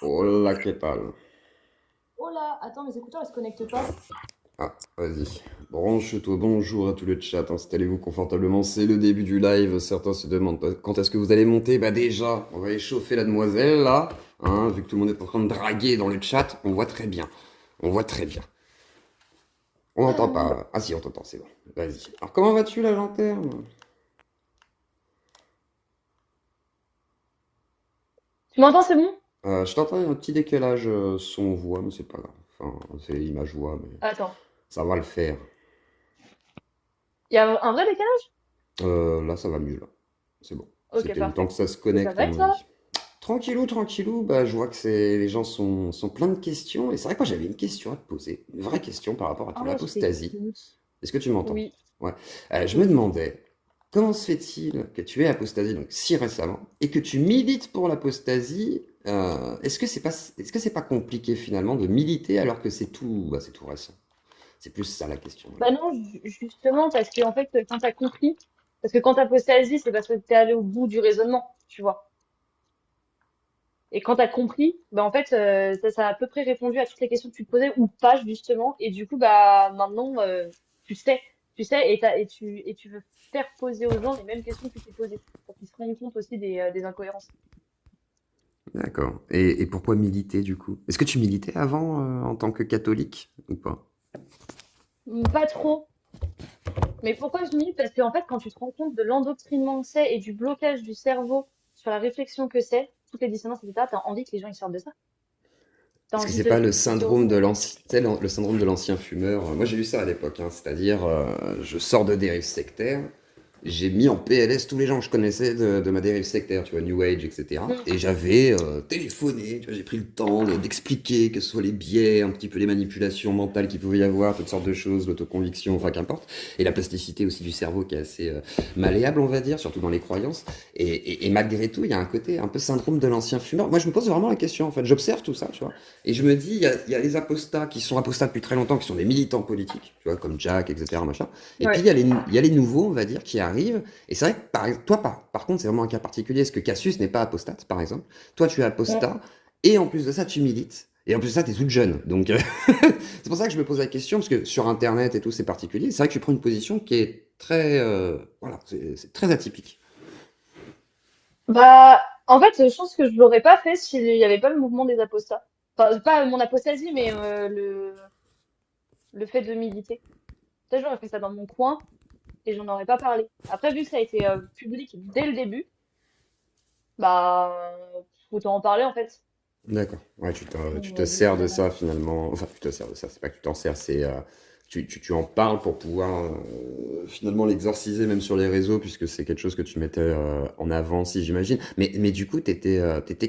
Hola, ¿qué tal? Oh là, attends, mes écouteurs ils se connectent pas. Ah, vas-y. Branche-toi, bonjour à tout le chat, installez-vous confortablement, c'est le début du live. Certains se demandent quand est-ce que vous allez monter. Bah déjà, on va échauffer la demoiselle là, hein, vu que tout le monde est en train de draguer dans le chat, on voit très bien. On voit très bien. On n'entend pas. Ah si, on t'entend, c'est bon. Vas-y. Alors comment vas-tu la lanterne? Tu m'entends, c'est bon? Je t'entends, il y a un petit décalage son-voix, mais c'est pas grave. Enfin, c'est image-voix, mais Attends. ça va le faire. Il y a un vrai décalage? Là, ça va mieux là. C'est bon. Ok, C'était le temps que parfait. ça se Et ça connecte à va et mon toi? avis. Tranquillou, tranquillou, bah, je vois que les gens sont pleins de questions. Et c'est vrai que moi j'avais une question à te poser, une vraie question par rapport à ton Oh, je apostasie. t'écoute. Est-ce que tu m'entends? Oui, Ouais. Je me oui. demandais, comment se fait-il que tu aies apostasie donc si récemment et que tu milites pour l'apostasie? Est-ce que c'est pas compliqué finalement de militer alors que c'est tout récent? C'est plus ça la question, on va Bah dire. non, justement, parce que en fait, quand t'as compris, parce que quand t'as posté Asie, c'est parce que t'es allé au bout du raisonnement, tu vois. Et quand t'as compris, bah en fait, ça a à peu près répondu à toutes les questions que tu te posais ou pas, justement. Et du coup, bah maintenant, tu sais, tu sais, et tu veux faire poser aux gens les mêmes questions que tu t'es posées, pour qu'ils se rendent compte aussi des incohérences. D'accord. Et pourquoi militer du coup? Est-ce que tu militais avant en tant que catholique ou pas? Pas trop. Mais pourquoi je milite? Parce qu'en fait, quand tu te rends compte de l'endoctrinement que c'est et du blocage du cerveau sur la réflexion que c'est, toutes les dissonances, etc., t'as envie que les gens ils sortent de ça. T'as Est-ce que envie c'est pas le de dire aux syndrome gens, de l'ancien, tu sais, le syndrome de l'ancien fumeur? Moi j'ai eu ça à l'époque, hein, c'est-à-dire je sors de dérive sectaire, j'ai mis en PLS tous les gens que je connaissais de ma dérive sectaire, tu vois, New Age, etc. hmm, Et j'avais téléphoné, tu vois, j'ai pris le temps d'expliquer que ce soit les biais, un petit peu les manipulations mentales qu'il pouvait y avoir, toutes sortes de choses, l'autoconviction, enfin qu'importe, et la plasticité aussi du cerveau qui est assez malléable, on va dire, surtout dans les croyances. Et malgré tout, il y a un côté un peu syndrome de l'ancien fumeur. Moi je me pose vraiment la question, en fait, j'observe tout ça, tu vois. Et je me dis, il y a les apostats qui sont apostats depuis très longtemps, qui sont des militants politiques, tu vois, comme Jack, etc., machin. Et puis, ouais. il y a les nouveaux, on va dire, qui arrivent. Et c'est vrai que, toi, par contre, c'est vraiment un cas particulier, parce que Cassius n'est pas apostate, par exemple. Toi, tu es Hmm. apostat, et en plus de ça, tu milites. Et en plus de ça, tu es toute jeune. Donc, c'est pour ça que je me pose la question, parce que sur Internet et tout, c'est particulier. C'est vrai que tu prends une position qui est très... voilà, c'est très atypique. Bah, en fait, je pense que je l'aurais pas fait s'il y avait pas le mouvement des apostats. Enfin, pas mon apostasie, mais le fait de militer. Peut-être j'aurais fait ça dans mon coin et j'en aurais pas parlé. Après, vu que ça a été public dès le début, bah, autant en parler en fait. D'accord. Ouais, tu te Vu sers qu'il y de en a. ça finalement. Enfin, tu te sers de ça. C'est pas que tu t'en sers, c'est tu en parles pour pouvoir finalement l'exorciser même sur les réseaux puisque c'est quelque chose que tu mettais en avant, si j'imagine. Mais du coup, t'étais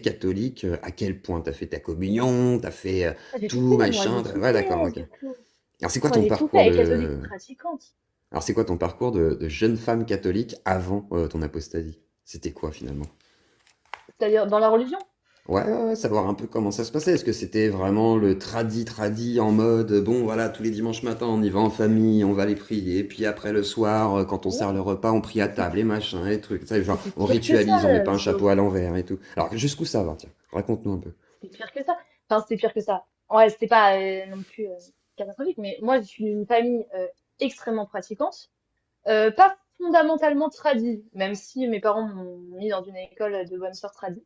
catholique. À quel point? T'as fait ta communion, t'as fait Ah, j'ai tout tout fait, moi, machin. j'ai tout Ouais, d'accord. fait, Ok. du coup. Alors c'est quoi Moi, ton j'ai tout parcours fait, et catholique de pratiquante. alors c'est quoi ton parcours de jeune femme catholique avant ton apostasie? C'était quoi finalement? C'est-à-dire dans la religion. Ouais, ouais, ouais, savoir un peu comment ça se passait. Est-ce que c'était vraiment le tradi en mode, bon voilà, tous les dimanches matins on y va en famille, on va les prier, puis après le soir, quand on sert le Non, repas, on prie à c'est table et machin, et trucs, ça, genre c'était on pire que ça, ritualise, on met pas un c'est chapeau à horrible. l'envers et tout. Alors jusqu'où ça va, tiens, raconte-nous un peu. C'était pire que ça. Enfin, c'était pire que ça. Ouais, c'était pas non plus catastrophique, mais moi, je suis d'une famille extrêmement pratiquante. Pas fondamentalement tradie, même si mes parents m'ont mis dans une école de bonne sœur tradie.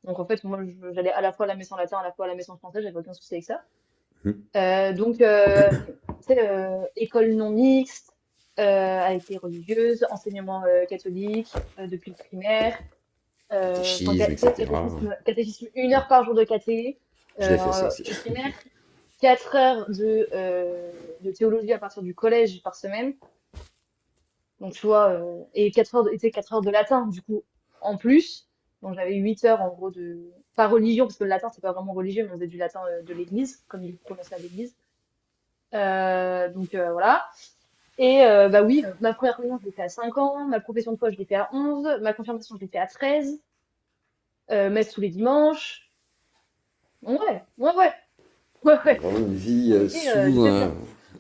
Donc en fait, moi, j'allais à la fois à la messe en latin, à la fois à la messe en français, j'avais aucun souci avec ça. Mhm. Donc, tu sais, école non mixte, a été religieuse, enseignement catholique depuis le primaire, enfin, Catéchisme, tu sais, etc. catéchisme 1 heure par jour de caté Je l'ai fait ça aussi. au primaire, 4 heures de théologie à partir du collège par semaine. Donc, tu vois, et 4 heures tu sais, 4 heures de latin, du coup, en plus. Donc, j'avais 8 heures, en gros, pas religion, parce que le latin, c'est pas vraiment religieux, mais on faisait du latin de l'église, comme il prononçait à l'église. Donc, voilà. Et bah oui, ma première communion, je l'ai fait à 5 ans, ma profession de foi, je l'ai fait à 11, ma confirmation, je l'ai fait à 13, messe tous les dimanches. Ouais, ouais, ouais, ouais, ouais. Vraiment une vie J'ai fait, j'ai fait bien.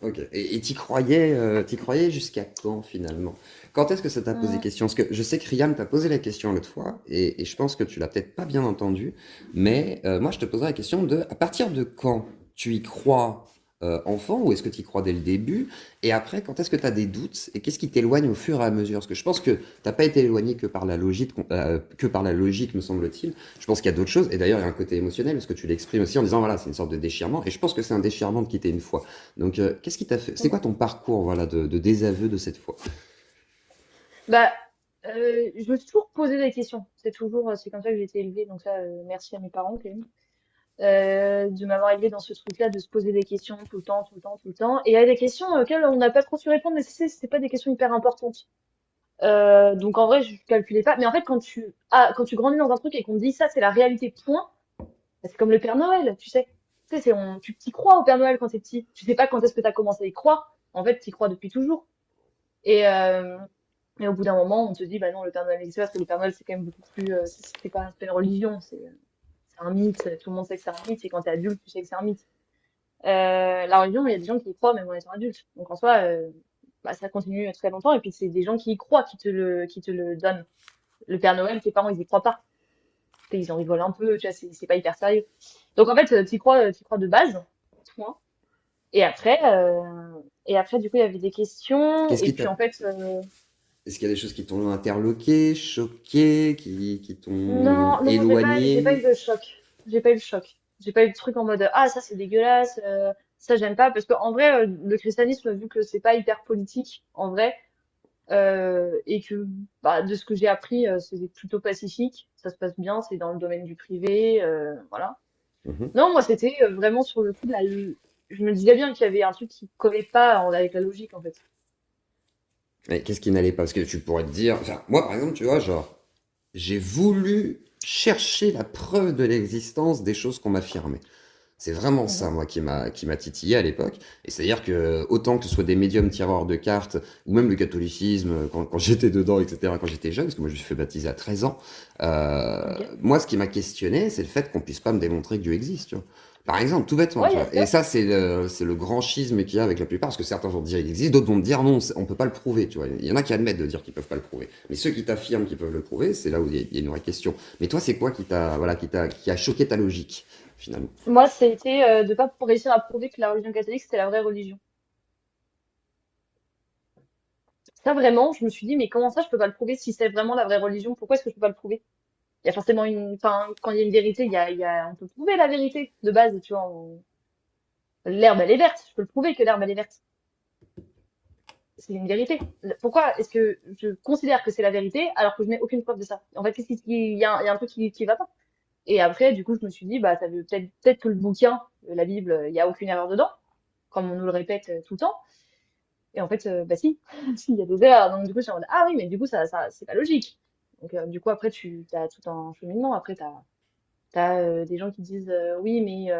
Ok. Et t'y croyais jusqu'à quand finalement? Quand est-ce que ça t'a posé Hum, question? Parce que je sais que Riyam t'a posé la question l'autre fois, et je pense que tu l'as peut-être pas bien entendu, mais moi je te poserai la question de à partir de quand tu y crois enfant, ou est-ce que tu y crois dès le début? Et après, quand est-ce que tu as des doutes, et qu'est-ce qui t'éloigne au fur et à mesure? Parce que je pense que t'as pas été éloigné que par la logique, me semble-t-il. Je pense qu'il y a d'autres choses, et d'ailleurs il y a un côté émotionnel, parce que tu l'exprimes aussi en disant voilà, c'est une sorte de déchirement, et je pense que c'est un déchirement de quitter une foi. Donc, qu'est-ce qui t'a fait? C'est hum. quoi ton parcours, voilà, de désaveu de cette fois? Bah, je me suis toujours posé des questions. C'est comme ça que j'ai été élevée. Donc ça, merci à mes parents quand même, de m'avoir élevée dans ce truc-là, de se poser des questions tout le temps, tout le temps, tout le temps. Et il y a des questions auxquelles on n'a pas trop su répondre, mais c'est pas des questions hyper importantes. Donc en vrai, je calculais pas. Mais en fait, quand tu grandis dans un truc et qu'on te dit ça, c'est la réalité, point. Bah, c'est comme le Père Noël, tu sais. Tu sais, tu t'y crois au Père Noël quand t'es petit. Tu sais pas quand est-ce que t'as commencé à y croire. En fait, t'y crois depuis toujours. Et, euh, et au bout d'un moment, on te dit, bah non, le Père Noël existe pas, parce que le Père Noël, c'est quand même beaucoup plus, c'est pas une religion, c'est un mythe. Tout le monde sait que c'est un mythe. Et quand t'es adulte, tu sais que c'est un mythe. La religion, il y a des gens qui y croient même en étant adultes. Donc en soi, bah, ça continue très longtemps. Et puis c'est des gens qui y croient qui te le donnent. Le Père Noël, tes parents, ils y croient pas. Ils en rigolent un peu, tu vois, c'est pas hyper sérieux. Donc en fait, t'y crois de base, point. Et après, du coup, il y avait des questions. Qu'est-ce Et qui puis t'a... en fait, Est-ce qu'il y a des choses qui t'ont interloqué, choqué, qui t'ont non, non, j'ai pas eu éloigné? de choc. J'ai pas eu le choc. J'ai pas eu le truc en mode, ah, ça c'est dégueulasse, ça j'aime pas. Parce que en vrai, le christianisme, vu que c'est pas hyper politique, en vrai, et que bah, de ce que j'ai appris, c'est plutôt pacifique, ça se passe bien, c'est dans le domaine du privé, voilà. Mhm. Non, moi c'était vraiment sur le coup de je me disais bien qu'il y avait un truc qui collait pas avec la logique en fait. Mais qu'est-ce qui n'allait pas? Parce que tu pourrais te dire, enfin, moi par exemple, tu vois, genre, j'ai voulu chercher la preuve de l'existence des choses qu'on m'affirmait. C'est vraiment Mhm. ça, moi, qui m'a titillé à l'époque. Et c'est-à-dire que, autant que ce soit des médiums tireurs de cartes, ou même le catholicisme, quand j'étais dedans, etc., quand j'étais jeune, parce que moi, je me suis fait baptiser à 13 ans, Ok. moi, ce qui m'a questionné, c'est le fait qu'on puisse pas me démontrer que Dieu existe, tu vois. Par exemple, tout bêtement, Ouais, tu il y a vois. Et ça. ça, c'est le grand schisme qu'il y a avec la plupart, parce que certains vont te dire il existe, d'autres vont te dire non, on peut pas le prouver, tu vois. Il y en a qui admettent de dire qu'ils peuvent pas le prouver. Mais ceux qui t'affirment qu'ils peuvent le prouver, c'est là où il y a une vraie question. Mais toi, c'est quoi qui a choqué ta logique, finalement? Moi, c'était de pas réussir à prouver que la religion catholique c'était la vraie religion. Ça vraiment, je me suis dit, mais comment ça je peux pas le prouver si c'est vraiment la vraie religion? Pourquoi est-ce que je peux pas le prouver? Il y a forcément enfin, quand il y a une vérité, on peut prouver la vérité de base, tu vois. L'herbe elle est verte, je peux le prouver que l'herbe elle est verte. C'est une vérité. Pourquoi est-ce que je considère que c'est la vérité alors que je n'ai aucune preuve de ça? En fait, il y a un truc qui va pas. Et après, du coup, je me suis dit, bah, ça veut peut-être que le bouquin, la Bible, il y a aucune erreur dedans, comme on nous le répète tout le temps. Et en fait, bah si, si, il y a des erreurs. Donc du coup, je suis en mode, ah oui, mais du coup, ça c'est pas logique. Donc du coup, après, tu as tout un cheminement. Après, t'as des gens qui disent, oui, mais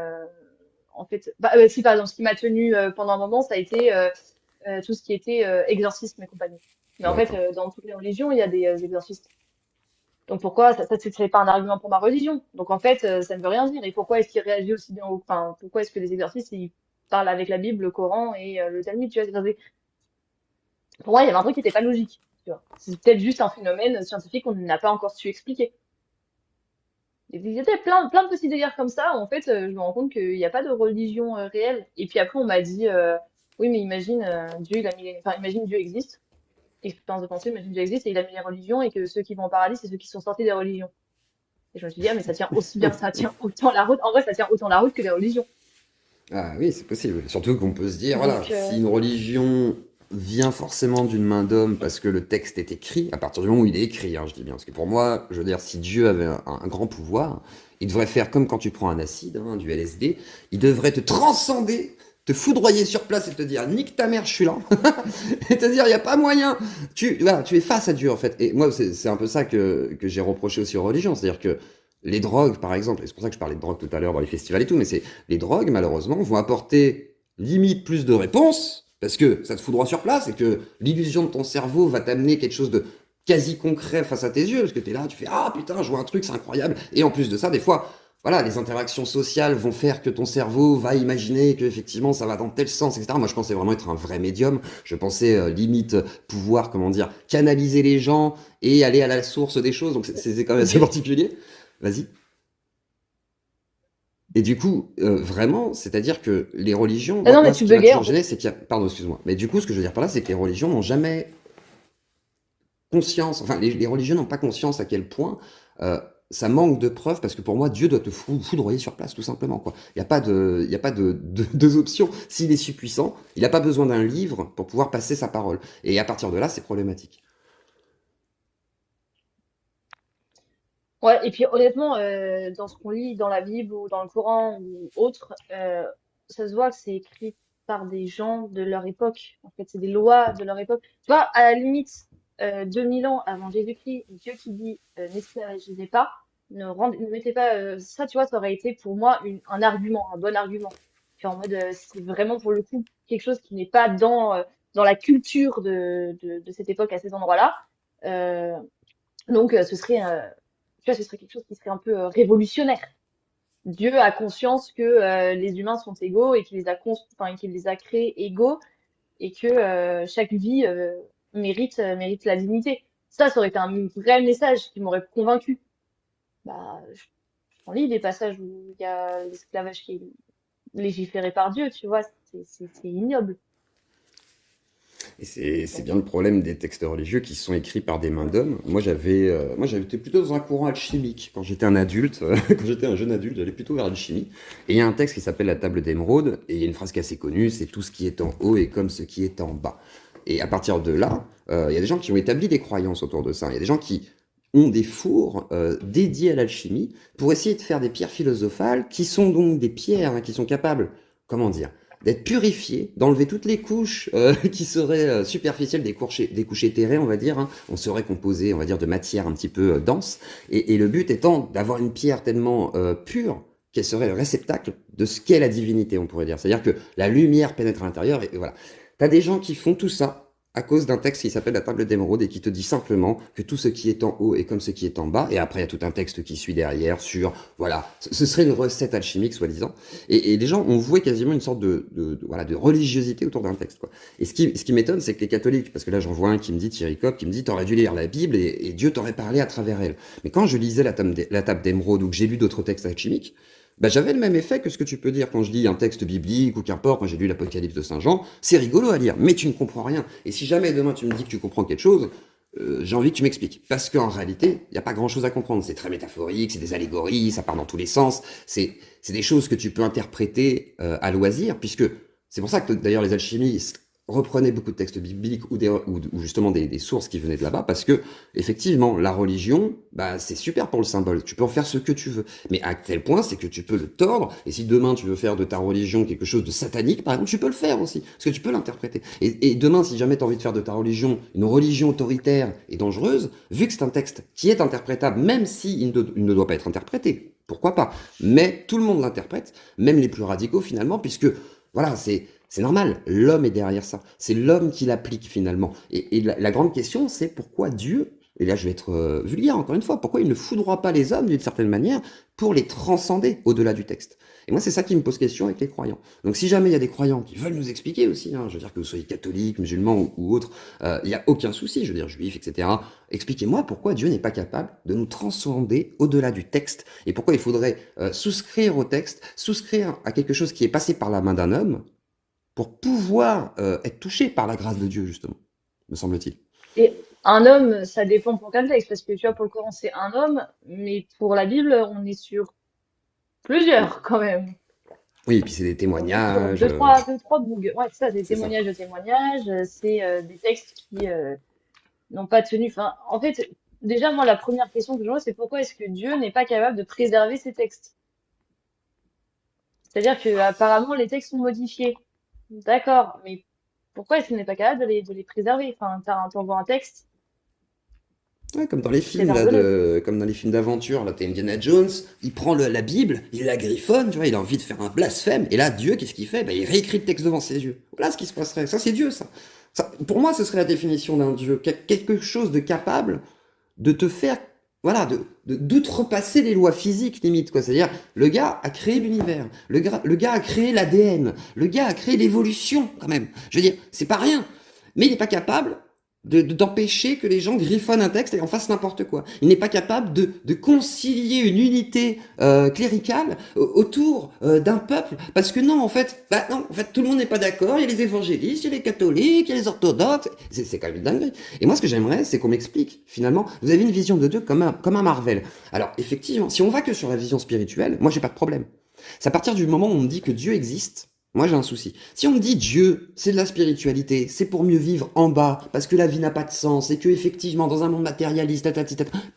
en fait, bah, si par exemple, ce qui m'a tenu pendant un moment, ça a été tout ce qui était exorcisme et compagnie. Mais en fait, D'accord. dans toutes les religions, il y a des exorcistes. Donc pourquoi c'est pas un argument pour ma religion. Donc en fait, ça ne veut rien dire. Et pourquoi est-ce qu'il réagit aussi bien enfin, pourquoi est-ce que les exorcistes ils parlent avec la Bible, le Coran et le Talmud, tu vois, pour moi, il y avait un truc qui était pas logique, tu vois. C'est peut-être juste un phénomène scientifique qu'on n'a pas encore su expliquer. Il y avait plein de petits délires comme ça. En fait, je me rends compte qu'il n'y a pas de religion réelle. Et puis après, on m'a dit, oui, mais imagine, enfin, imagine Dieu existe. Expérience de pensée, imagine Dieu existe et il a mis les religions et que ceux qui vont au paradis, c'est ceux qui sont sortis des religions. Et je me suis dit, ah, mais ça tient aussi bien, ça tient autant la route. En vrai, ça tient autant la route que les religions. Ah oui, c'est possible. Surtout qu'on peut se dire, voilà, Donc, si une religion vient forcément d'une main d'homme parce que le texte est écrit, à partir du moment où il est écrit, hein, je dis bien, parce que pour moi, je veux dire, si Dieu avait un grand pouvoir, il devrait faire comme quand tu prends un acide, hein, du LSD, il devrait te transcender, te foudroyer sur place et te dire, nique ta mère, je suis là, et te dire, il n'y a pas moyen. Voilà, tu es face à Dieu, en fait. Et moi, c'est un peu ça que j'ai reproché aussi aux religions, c'est-à-dire que les drogues, par exemple, et c'est pour ça que je parlais de drogue tout à l'heure dans les festivals et tout, mais c'est les drogues, malheureusement, vont apporter limite plus de réponses, parce que ça te fout droit sur place, et que l'illusion de ton cerveau va t'amener quelque chose de quasi concret face à tes yeux, parce que tu es là, tu fais ah putain, je vois un truc, c'est incroyable. Et en plus de ça, des fois, voilà, les interactions sociales vont faire que ton cerveau va imaginer que effectivement ça va dans tel sens, etc. Moi, je pensais vraiment être un vrai médium. Je pensais limite pouvoir, comment dire, canaliser les gens et aller à la source des choses. Donc c'est quand même assez Dieu. particulier. Vas-y. Et du coup, vraiment, c'est-à-dire que les religions, Ah non, mais moi, ce tu qui m'a buguais toujours en fait. gêné, c'est qu'il y a, pardon, excuse-moi, mais du coup, ce que je veux dire par là, c'est que les religions n'ont jamais conscience, enfin, les religieux n'ont pas conscience à quel point euh, ça manque de preuves, parce que pour moi, Dieu doit te foudroyer sur place, tout simplement, quoi. Il n'y a pas de, il y a pas de deux options. S'il est si puissant, il n'a pas besoin d'un livre pour pouvoir passer sa parole. Et à partir de là, c'est problématique. Ouais, et puis honnêtement, dans ce qu'on lit dans la Bible ou dans le Coran ou autre, ça se voit que c'est écrit par des gens de leur époque. En fait, c'est des lois de leur époque. Tu vois, à la limite, 2000 ans avant Jésus-Christ, Dieu qui dit n'esclavagisez pas, ne mettez pas ça, tu vois, ça aurait été pour moi un argument, un bon argument. Puis en mode, c'est vraiment pour le coup quelque chose qui n'est pas dans la culture de cette époque à cet endroit-là. Euh, donc, ce serait, tu vois, ce serait quelque chose qui serait un peu révolutionnaire. Dieu a conscience que les humains sont égaux et qu'il les a, enfin, qu'il les a créés égaux et que chaque vie mérite la dignité. Ça aurait été un vrai message qui m'aurait convaincu. Bah, j'en lis des passages où il y a l'esclavage qui est légiféré par Dieu, tu vois, c'est ignoble. Et c'est Donc, bien le problème des textes religieux qui sont écrits par des mains d'hommes. Moi, j'avais été plutôt dans un courant alchimique quand j'étais un adulte. Quand j'étais un jeune adulte, j'allais plutôt vers l'alchimie. Et il y a un texte qui s'appelle La table d'émeraude, et il y a une phrase qui est assez connue, c'est tout ce qui est en haut est comme ce qui est en bas. Et à partir de là, il y a des gens qui ont établi des croyances autour de ça. Il y a des gens qui ont des fours dédiés à l'alchimie pour essayer de faire des pierres philosophales qui sont donc des pierres qui sont capables, comment dire, d'être purifiées, d'enlever toutes les couches qui seraient superficielles des couches éthérées, on va dire. Hein. On serait composé, on va dire, de matière un petit peu dense. Et le but étant d'avoir une pierre tellement pure qu'elle serait le réceptacle de ce qu'est la divinité, on pourrait dire. C'est-à-dire que la lumière pénètre à l'intérieur et voilà. T'as des gens qui font tout ça à cause d'un texte qui s'appelle la table d'émeraude et qui te dit simplement que tout ce qui est en haut est comme ce qui est en bas. Et après, il y a tout un texte qui suit derrière sur, voilà, ce serait une recette alchimique, soi-disant. Et les gens ont voué quasiment une sorte voilà, de religiosité autour d'un texte, quoi. Et ce qui m'étonne, c'est que les catholiques, parce que là, j'en vois un qui me dit, Thierry Coq, qui me dit, t'aurais dû lire la Bible et Dieu t'aurait parlé à travers elle. Mais quand je lisais la table d'émeraude ou que j'ai lu d'autres textes alchimiques, bah, j'avais le même effet que ce que tu peux dire quand je lis un texte biblique ou qu'importe, quand j'ai lu l'Apocalypse de Saint Jean. C'est rigolo à lire, mais tu ne comprends rien. Et si jamais demain tu me dis que tu comprends quelque chose, j'ai envie que tu m'expliques. Parce qu'en réalité, il n'y a pas grand-chose à comprendre. C'est très métaphorique, c'est des allégories, ça part dans tous les sens. C'est des choses que tu peux interpréter à loisir, puisque c'est pour ça que d'ailleurs les alchimistes reprenaient beaucoup de textes bibliques ou justement des sources qui venaient de là-bas, parce que effectivement, la religion, bah, c'est super pour le symbole. Tu peux en faire ce que tu veux. Mais à tel point, c'est que tu peux le tordre. Et si demain tu veux faire de ta religion quelque chose de satanique, par exemple, tu peux le faire aussi. Parce que tu peux l'interpréter. Et demain, si jamais tu as envie de faire de ta religion une religion autoritaire et dangereuse, vu que c'est un texte qui est interprétable, même s'il il ne doit pas être interprété, pourquoi pas? Mais tout le monde l'interprète, même les plus radicaux finalement, puisque voilà, c'est normal, l'homme est derrière ça. C'est l'homme qui l'applique finalement. Et la grande question, c'est pourquoi Dieu, et là je vais être vulgaire encore une fois, pourquoi il ne foudroie pas les hommes d'une certaine manière pour les transcender au-delà du texte. Et moi, c'est ça qui me pose question avec les croyants. Donc si jamais il y a des croyants qui veulent nous expliquer aussi, hein, je veux dire que vous soyez catholique, musulman ou autre, il n'y a aucun souci, je veux dire juif, etc. Expliquez-moi pourquoi Dieu n'est pas capable de nous transcender au-delà du texte et pourquoi il faudrait souscrire au texte, souscrire à quelque chose qui est passé par la main d'un homme pour pouvoir être touché par la grâce de Dieu, justement, me semble-t-il. et un homme, ça dépend pour quel texte, parce que tu vois, pour le Coran, c'est un homme, mais pour la Bible, on est sur plusieurs quand même. Oui, et puis c'est des On est sur témoignages. deux, trois bougs. Ouais, c'est ça, des C'est ça. témoignages de témoignages, c'est des textes qui n'ont pas tenu. Enfin, en fait, déjà, moi, la première question que je me pose, c'est pourquoi est-ce que Dieu n'est pas capable de préserver ces textes? C'est-à-dire que apparemment, les textes sont modifiés. D'accord, mais pourquoi est-ce qu'il n'est pas capable de les préserver? Enfin, t'envoies un texte, Ouais, comme dans les films là, préserve-le. comme dans les films d'aventure, là, t'as Indiana Jones, il prend la Bible, il la griffonne, tu vois, il a envie de faire un blasphème, et là, Dieu, qu'est-ce qu'il fait? Ben, il réécrit le texte devant ses yeux. Voilà ce qui se passerait. Ça, c'est Dieu, ça. Pour moi, ce serait la définition d'un Dieu. Quelque chose de capable de te faire. voilà, d'outrepasser les lois physiques limite, quoi. C'est-à-dire, le gars a créé l'univers, le gars a créé l'ADN, le gars a créé l'évolution quand même. Je veux dire, c'est pas rien. Mais il n'est pas capable d'empêcher que les gens griffonnent un texte et en fassent n'importe quoi. Il n'est pas capable de concilier une unité cléricale autour d'un peuple. Parce que non, en fait, bah non, en fait, tout le monde n'est pas d'accord. Il y a les évangélistes, il y a les catholiques, il y a les orthodoxes. C'est quand même une dinguerie. Et moi, ce que j'aimerais, c'est qu'on m'explique, finalement, vous avez une vision de Dieu comme un Marvel. Alors, effectivement, si on va que sur la vision spirituelle, moi, j'ai pas de problème. C'est à partir du moment où on me dit que Dieu existe, moi j'ai un souci. Si on me dit Dieu, c'est de la spiritualité, c'est pour mieux vivre en bas, parce que la vie n'a pas de sens, et que effectivement, dans un monde matérialiste,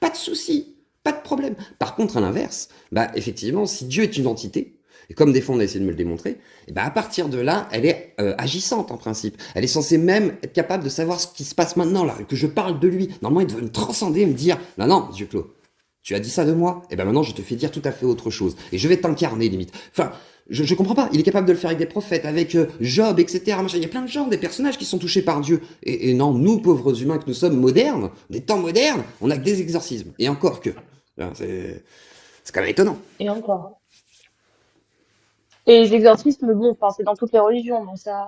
pas de souci, pas de problème. Par contre, à l'inverse, bah effectivement, si Dieu est une entité, et comme des fois on a essayé de me le démontrer, et bah à partir de là, elle est agissante en principe. Elle est censée même être capable de savoir ce qui se passe maintenant, là, que je parle de lui. Normalement, il devrait me transcender et me dire, non, non, Dieu Clos, tu as dit ça de moi, et ben maintenant je te fais dire tout à fait autre chose. Et je vais t'incarner limite. Enfin, je comprends pas. Il est capable de le faire avec des prophètes, avec Job, etc. Machin. Il y a plein de gens, des personnages qui sont touchés par Dieu. Et non, nous, pauvres humains que nous sommes modernes, des temps modernes, on a que des exorcismes. Et encore que. C'est quand même étonnant. Et encore. Et les exorcismes, bon, enfin, c'est dans toutes les religions, donc ça.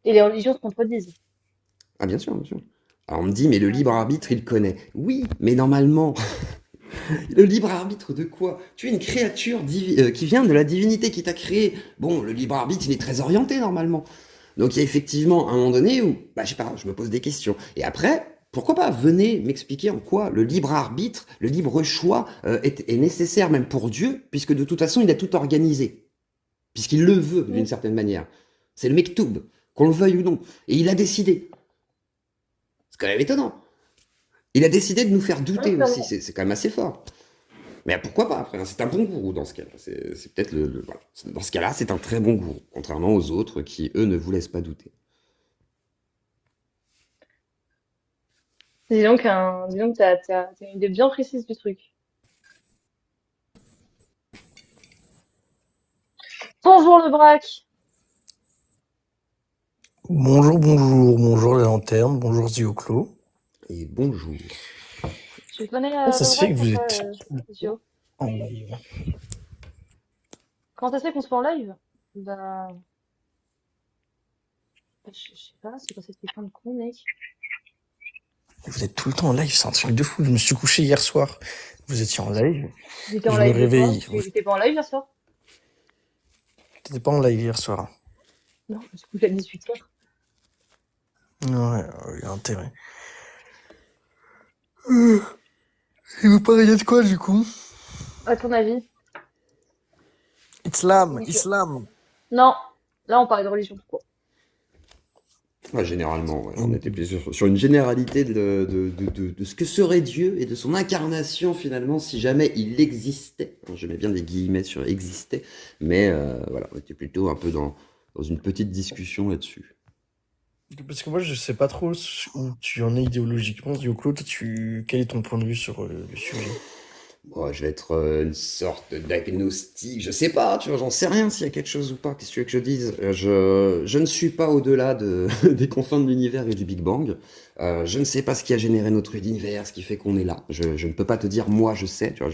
Et les religions se contredisent. Ah bien sûr, bien sûr. Alors on me dit, mais le libre arbitre, il connaît. Oui, mais normalement, le libre arbitre de quoi? Tu es une créature qui vient de la divinité qui t'a créé. Bon, le libre arbitre, il est très orienté normalement. Donc il y a effectivement un moment donné où, bah, je sais pas, je me pose des questions. Et après, pourquoi pas, venez m'expliquer en quoi le libre arbitre, le libre choix est nécessaire même pour Dieu, puisque de toute façon il a tout organisé, puisqu'il le veut d'une Mm. certaine manière. C'est le mektoub, qu'on le veuille ou non. Et il a décidé. C'est quand même étonnant. Il a décidé de nous faire Ouais, douter aussi, clairement. c'est quand même assez fort. Mais pourquoi pas après, hein, c'est un bon gourou dans ce cas-là. C'est peut-être voilà. Dans ce cas-là, c'est un très bon gourou, contrairement aux autres qui, eux, ne vous laissent pas douter. Dis donc, t'as une idée bien précise du truc. Bonjour le braque! Bonjour, bonjour, bonjour les lanternes, bonjour Zioclo. Et bonjour. Tu connais Comment ça le se fait braque que ou vous pas, êtes Gio? en live? Comment ça se fait qu'on se fait en live? Bah, je sais pas, c'est quoi cette question de con, mec? Vous êtes tout le temps en live, c'est un truc de fou. Je me suis couché hier soir, vous étiez en live, J'étais en je me live de quoi? réveille. Vous J'étais pas en live hier soir? n'étiez pas en live hier soir. Non, je me suis couché à 18h. Ouais, il y a intérêt. Et vous parliez de quoi du coup? À ton avis? Islam, Donc, islam. non, là on parlait de religion, pourquoi? Ouais, généralement, ouais, on était plus sur une généralité de ce que serait Dieu et de son incarnation finalement si jamais il existait. Alors, je mets bien des guillemets sur existait, mais voilà, on était plutôt un peu dans une petite discussion là-dessus. Parce que moi je sais pas trop où tu en es idéologiquement, Zioclo. Toi, quel est ton point de vue sur le sujet? Bon, je vais être une sorte d'agnostique, je sais pas, tu vois, j'en sais rien s'il y a quelque chose ou pas, qu'est-ce que tu veux que je dise? Je ne suis pas au-delà des confins de l'univers et du Big Bang. Je ne sais pas ce qui a généré notre univers, ce qui fait qu'on est là. Je ne peux pas te dire, moi, je sais, tu vois,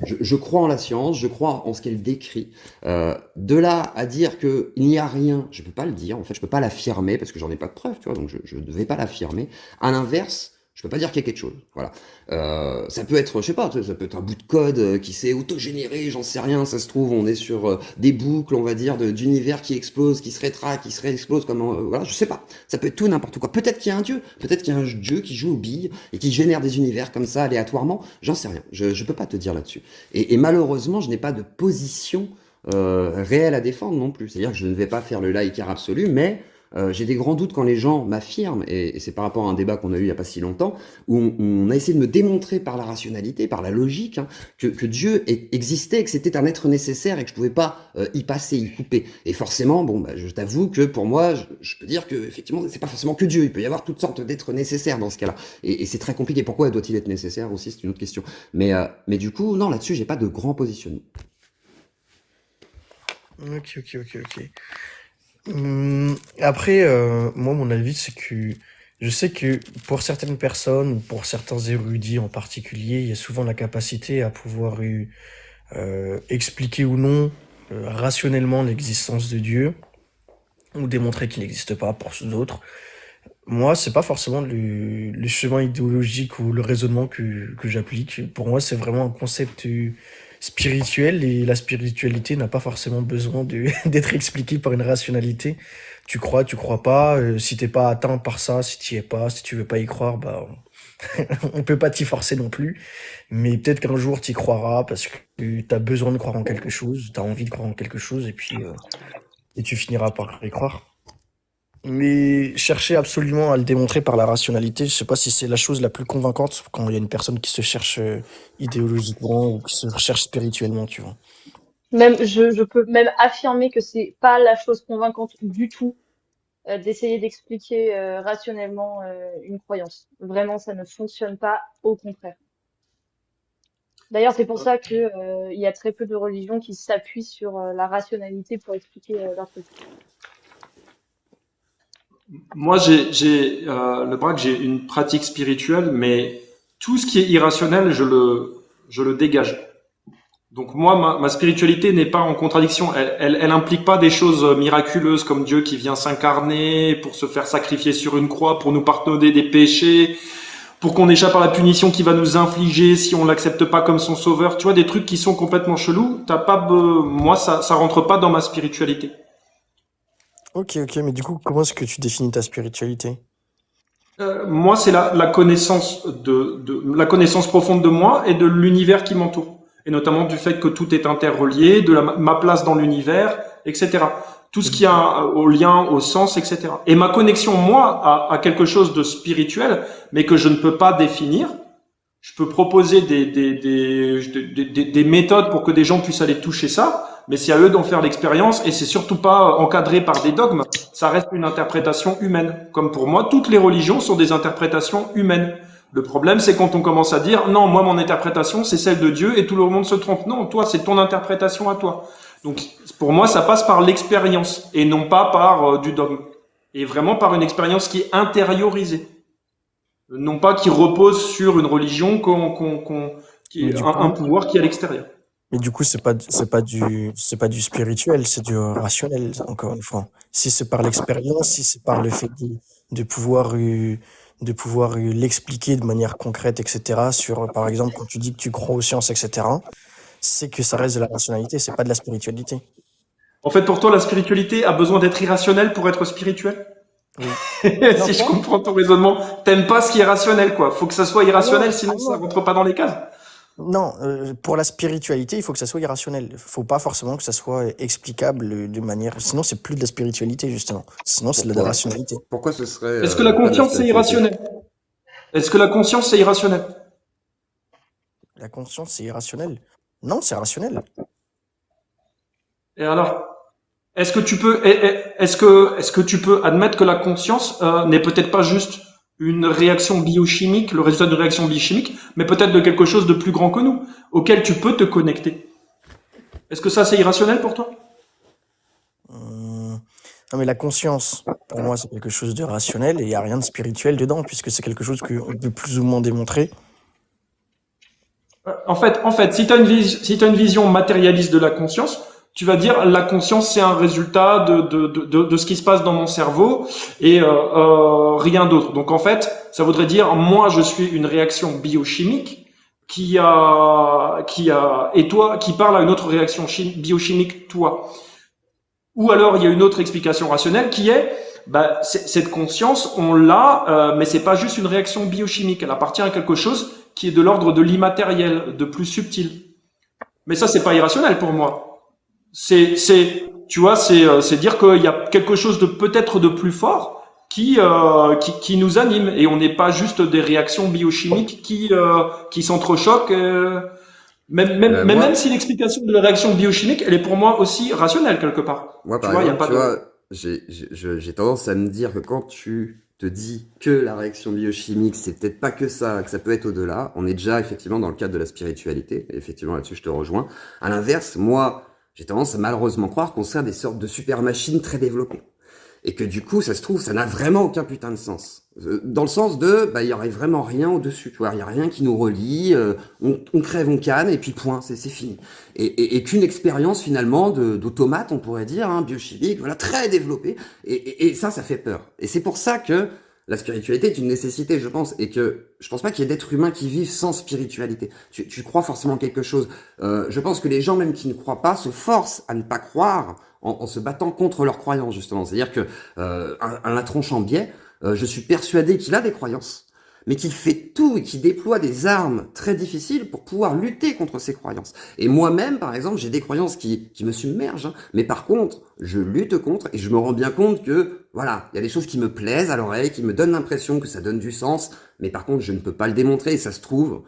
je crois en la science, je crois en ce qu'elle décrit. De là à dire qu'il n'y a rien, je peux pas le dire, en fait, je peux pas l'affirmer parce que j'en ai pas de preuves, tu vois, donc je ne vais pas l'affirmer. À l'inverse, je peux pas dire qu'il y a quelque chose, voilà. Ça peut être, je sais pas, ça peut être un bout de code qui s'est auto-généré, j'en sais rien, ça se trouve, on est sur des boucles, on va dire, d'univers qui explosent, qui se rétractent, qui se réexplosent, comme, voilà, je sais pas. Ça peut être tout n'importe quoi. Peut-être qu'il y a un dieu, peut-être qu'il y a un dieu qui joue aux billes et qui génère des univers comme ça, aléatoirement, j'en sais rien. Je peux pas te dire là-dessus. Et malheureusement, je n'ai pas de position réelle à défendre non plus. C'est-à-dire que je ne vais pas faire le laïcard absolu, mais j'ai des grands doutes quand les gens m'affirment, et c'est par rapport à un débat qu'on a eu il n'y a pas si longtemps, où on a essayé de me démontrer par la rationalité, par la logique, hein, que Dieu existait, que c'était un être nécessaire et que je pouvais pas y passer, y couper. Et forcément, bon, bah, je t'avoue que pour moi, je peux dire que effectivement, c'est pas forcément que Dieu. Il peut y avoir toutes sortes d'êtres nécessaires dans ce cas-là. Et c'est très compliqué. Pourquoi doit-il être nécessaire aussi? C'est une autre question. Mais du coup, non, là-dessus, j'ai pas de grand positionnement. Ok, ok, ok, ok. Après, moi, mon avis, c'est que Je sais que pour certaines personnes ou pour certains érudits en particulier, il y a souvent la capacité à pouvoir expliquer ou non rationnellement l'existence de Dieu ou démontrer qu'il n'existe pas pour d'autres. Moi, c'est pas forcément le chemin idéologique ou le raisonnement que j'applique. Pour moi, c'est vraiment un concept spirituel et la spiritualité n'a pas forcément besoin d'être expliquée par une rationalité. Tu crois pas. Si t'es pas atteint par ça, si t'y es pas, si tu veux pas y croire, bah, on peut pas t'y forcer non plus. Mais peut-être qu'un jour t'y croiras parce que t'as besoin de croire en quelque chose, t'as envie de croire en quelque chose et tu finiras par y croire. Mais chercher absolument à le démontrer par la rationalité, je sais pas si c'est la chose la plus convaincante quand il y a une personne qui se cherche idéologiquement ou qui se cherche spirituellement, tu vois. Même, je peux même affirmer que c'est pas la chose convaincante du tout d'essayer d'expliquer rationnellement une croyance. Vraiment, ça ne fonctionne pas, au contraire. D'ailleurs, c'est pour ça que il y a très peu de religions qui s'appuient sur la rationalité pour expliquer leur truc. Moi, le braque, j'ai une pratique spirituelle, mais tout ce qui est irrationnel, je le dégage. Donc moi, ma spiritualité n'est pas en contradiction. Elle implique pas des choses miraculeuses comme Dieu qui vient s'incarner pour se faire sacrifier sur une croix, pour nous pardonner des péchés, pour qu'on échappe à la punition qu'il va nous infliger si on l'accepte pas comme son sauveur. Tu vois, des trucs qui sont complètement chelous. Moi, ça rentre pas dans ma spiritualité. Ok, ok, mais du coup, comment est-ce que tu définis ta spiritualité? Moi, c'est la connaissance la connaissance profonde de moi et de l'univers qui m'entoure, et notamment du fait que tout est interrelié, ma place dans l'univers, etc. Tout ce qui a au lien, au sens, etc. Et ma connexion, moi, à quelque chose de spirituel, mais que je ne peux pas définir. Je peux proposer des méthodes pour que des gens puissent aller toucher ça, mais c'est à eux d'en faire l'expérience et c'est surtout pas encadré par des dogmes. Ça reste une interprétation humaine. Comme pour moi, toutes les religions sont des interprétations humaines. Le problème, c'est quand on commence à dire non, moi, mon interprétation, c'est celle de Dieu et tout le monde se trompe. Non, toi, c'est ton interprétation à toi. Donc, pour moi, ça passe par l'expérience et non pas par du dogme. Et vraiment par une expérience qui est intériorisée. Non pas qui repose sur une religion qui Mais est du un coup, pouvoir qui est à l'extérieur. mais du coup, c'est pas du spirituel, c'est du rationnel, encore une fois. Si c'est par l'expérience, si c'est par le fait de pouvoir, l'expliquer de manière concrète, etc. Sur, par exemple, quand tu dis que tu crois aux sciences, etc. C'est que ça reste de la rationalité, c'est pas de la spiritualité. En fait, pour toi, la spiritualité a besoin d'être irrationnelle pour être spirituelle. Oui. Non, Si je quoi? comprends ton raisonnement, t'aimes pas ce qui est rationnel, quoi. Faut que ça soit Ah irrationnel, non, ah sinon ça non. rentre pas dans les cases. Non, pour la spiritualité, il faut que ça soit irrationnel. Faut pas forcément que ça soit explicable de manière. Sinon, c'est plus de la spiritualité, justement. Sinon, c'est de la Pourquoi? rationalité. Pourquoi ce serait Est-ce que la pas de la conscience c'est spiritualité? irrationnel? Est-ce que la conscience c'est irrationnel? La conscience, c'est irrationnel. Non, c'est rationnel. Et alors, est-ce que tu peux admettre que la conscience n'est peut-être pas juste une réaction biochimique, le résultat d'une réaction biochimique, mais peut-être de quelque chose de plus grand que nous, auquel tu peux te connecter. Est-ce que ça c'est irrationnel pour toi? Non, mais la conscience, pour moi, c'est quelque chose de rationnel et il n'y a rien de spirituel dedans, puisque c'est quelque chose qu'on peut plus ou moins démontrer. En fait, si tu as une vision matérialiste de la conscience, tu vas dire la conscience c'est un résultat de ce qui se passe dans mon cerveau et rien d'autre. Donc en fait, ça voudrait dire moi je suis une réaction biochimique et toi qui parle à une autre réaction biochimique toi. Ou alors il y a une autre explication rationnelle qui est cette conscience, on l'a, mais c'est pas juste une réaction biochimique. Elle appartient à quelque chose qui est de l'ordre de l'immatériel, de plus subtil. Mais ça, c'est pas irrationnel pour moi. Tu vois, c'est dire qu'il y a quelque chose de peut-être de plus fort qui nous anime et on n'est pas juste des réactions biochimiques qui s'entrechoquent. Même Moi, si l'explication de la réaction biochimique, elle est pour moi aussi rationnelle quelque part. Moi, Tu par vois, il y a exemple, pas tu de. vois, j'ai tendance à me dire que quand tu te dis que la réaction biochimique, c'est peut-être pas que ça, que ça peut être au-delà, on est déjà effectivement dans le cadre de la spiritualité. Et effectivement, là-dessus, je te rejoins. À l'inverse, moi, j'ai tendance à malheureusement croire qu'on sert des sortes de super machines très développées. Et que du coup, ça se trouve, ça n'a vraiment aucun putain de sens. Dans le sens de, bah, il y aurait vraiment rien au-dessus, tu vois. Il y a rien qui nous relie, on crève, on canne, et puis point, c'est fini. Et qu'une expérience, finalement, d'automate, on pourrait dire, hein, biochimique, voilà, très développée. Et ça fait peur. Et c'est pour ça que la spiritualité est une nécessité, je pense, et que je pense pas qu'il y ait d'êtres humains qui vivent sans spiritualité. Tu crois forcément quelque chose. Je pense que les gens, même qui ne croient pas, se forcent à ne pas croire en se battant contre leurs croyances, justement. C'est-à-dire que un tronche en biais, je suis persuadé qu'il a des croyances, mais qu'il fait tout et qu'il déploie des armes très difficiles pour pouvoir lutter contre ses croyances. Et moi-même, par exemple, j'ai des croyances qui me submergent, hein, mais par contre, je lutte contre et je me rends bien compte que, voilà, il y a des choses qui me plaisent à l'oreille, qui me donnent l'impression que ça donne du sens, mais par contre, je ne peux pas le démontrer et ça se trouve,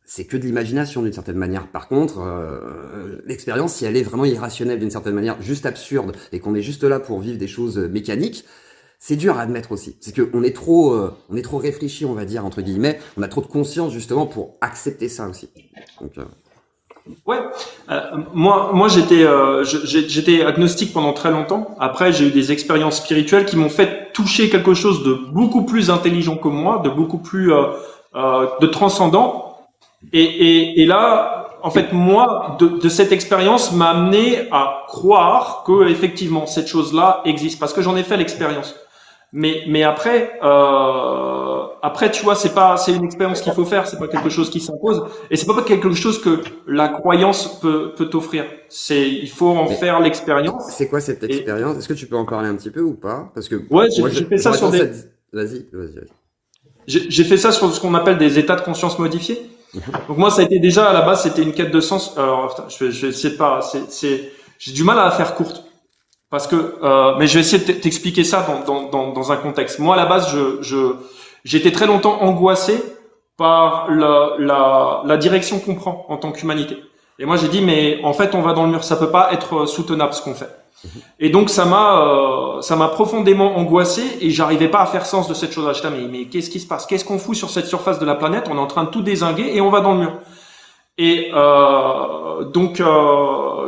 c'est que de l'imagination d'une certaine manière. Par contre, l'expérience, si elle est vraiment irrationnelle d'une certaine manière, juste absurde, et qu'on est juste là pour vivre des choses mécaniques, c'est dur à admettre aussi. C'est qu'on est trop réfléchi, on va dire, entre guillemets. On a trop de conscience, justement, pour accepter ça aussi. Donc, Ouais, moi j'étais agnostique pendant très longtemps. Après, j'ai eu des expériences spirituelles qui m'ont fait toucher quelque chose de beaucoup plus intelligent que moi, de beaucoup plus de transcendant. Et là, en fait, moi, de cette expérience m'a amené à croire que effectivement cette chose-là existe, parce que j'en ai fait l'expérience. Mais après, tu vois, c'est une expérience qu'il faut faire, c'est pas quelque chose qui s'impose, et c'est pas quelque chose que la croyance peut t'offrir. Il faut en mais faire l'expérience. c'est quoi cette Et expérience? Est-ce que tu peux en parler un petit peu ou pas? Parce que ouais, moi, j'ai fait ça j'aurais sur tendance à des, dire... Vas-y. j'ai fait ça sur ce qu'on appelle des états de conscience modifiés. Donc moi, ça a été déjà à la base, c'était une quête de sens. Alors, putain, je vais essayer de pas, j'ai du mal à la faire courte. Parce que, mais je vais essayer de t'expliquer ça dans un contexte. Moi, à la base, j'étais très longtemps angoissé par la direction qu'on prend en tant qu'humanité. Et moi, j'ai dit, mais en fait, on va dans le mur. Ça peut pas être soutenable ce qu'on fait. Et donc, ça m'a profondément angoissé et j'arrivais pas à faire sens de cette chose-là. J'étais, mais qu'est-ce qui se passe? Qu'est-ce qu'on fout sur cette surface de la planète? On est en train de tout dézinguer et on va dans le mur. Et donc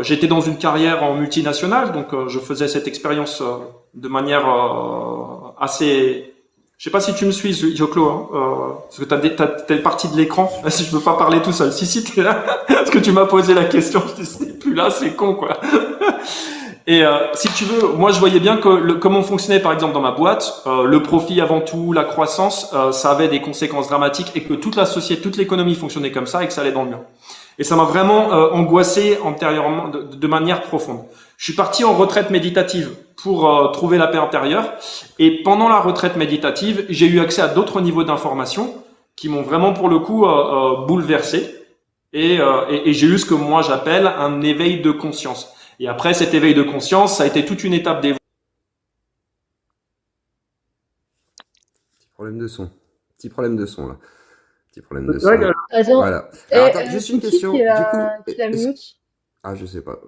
j'étais dans une carrière en multinationale, donc je faisais cette expérience de manière assez. Je sais pas si tu me suis, Yoclo, hein, parce que t'es parti de l'écran. Si je veux pas parler tout seul. Si t'es là, parce que tu m'as posé la question, je dis c'est plus là, c'est con quoi. Et si tu veux, moi je voyais bien que comment fonctionnait par exemple dans ma boîte, le profit avant tout, la croissance, ça avait des conséquences dramatiques et que toute la société, toute l'économie fonctionnait comme ça et que ça allait dans le mur. Et ça m'a vraiment angoissé antérieurement de manière profonde. Je suis parti en retraite méditative pour trouver la paix intérieure et pendant la retraite méditative, j'ai eu accès à d'autres niveaux d'information qui m'ont vraiment pour le coup bouleversé et j'ai eu ce que moi j'appelle un éveil de conscience. Et après cet éveil de conscience, ça a été toute une étape d'évolution. Problème de son. Petit problème de son, là. Petit problème de C'est son. vrai que Attends, Voilà. Alors, attends, juste une c'est qui question. qui Du l'a coup, qui l'a mute? ah, je sais pas.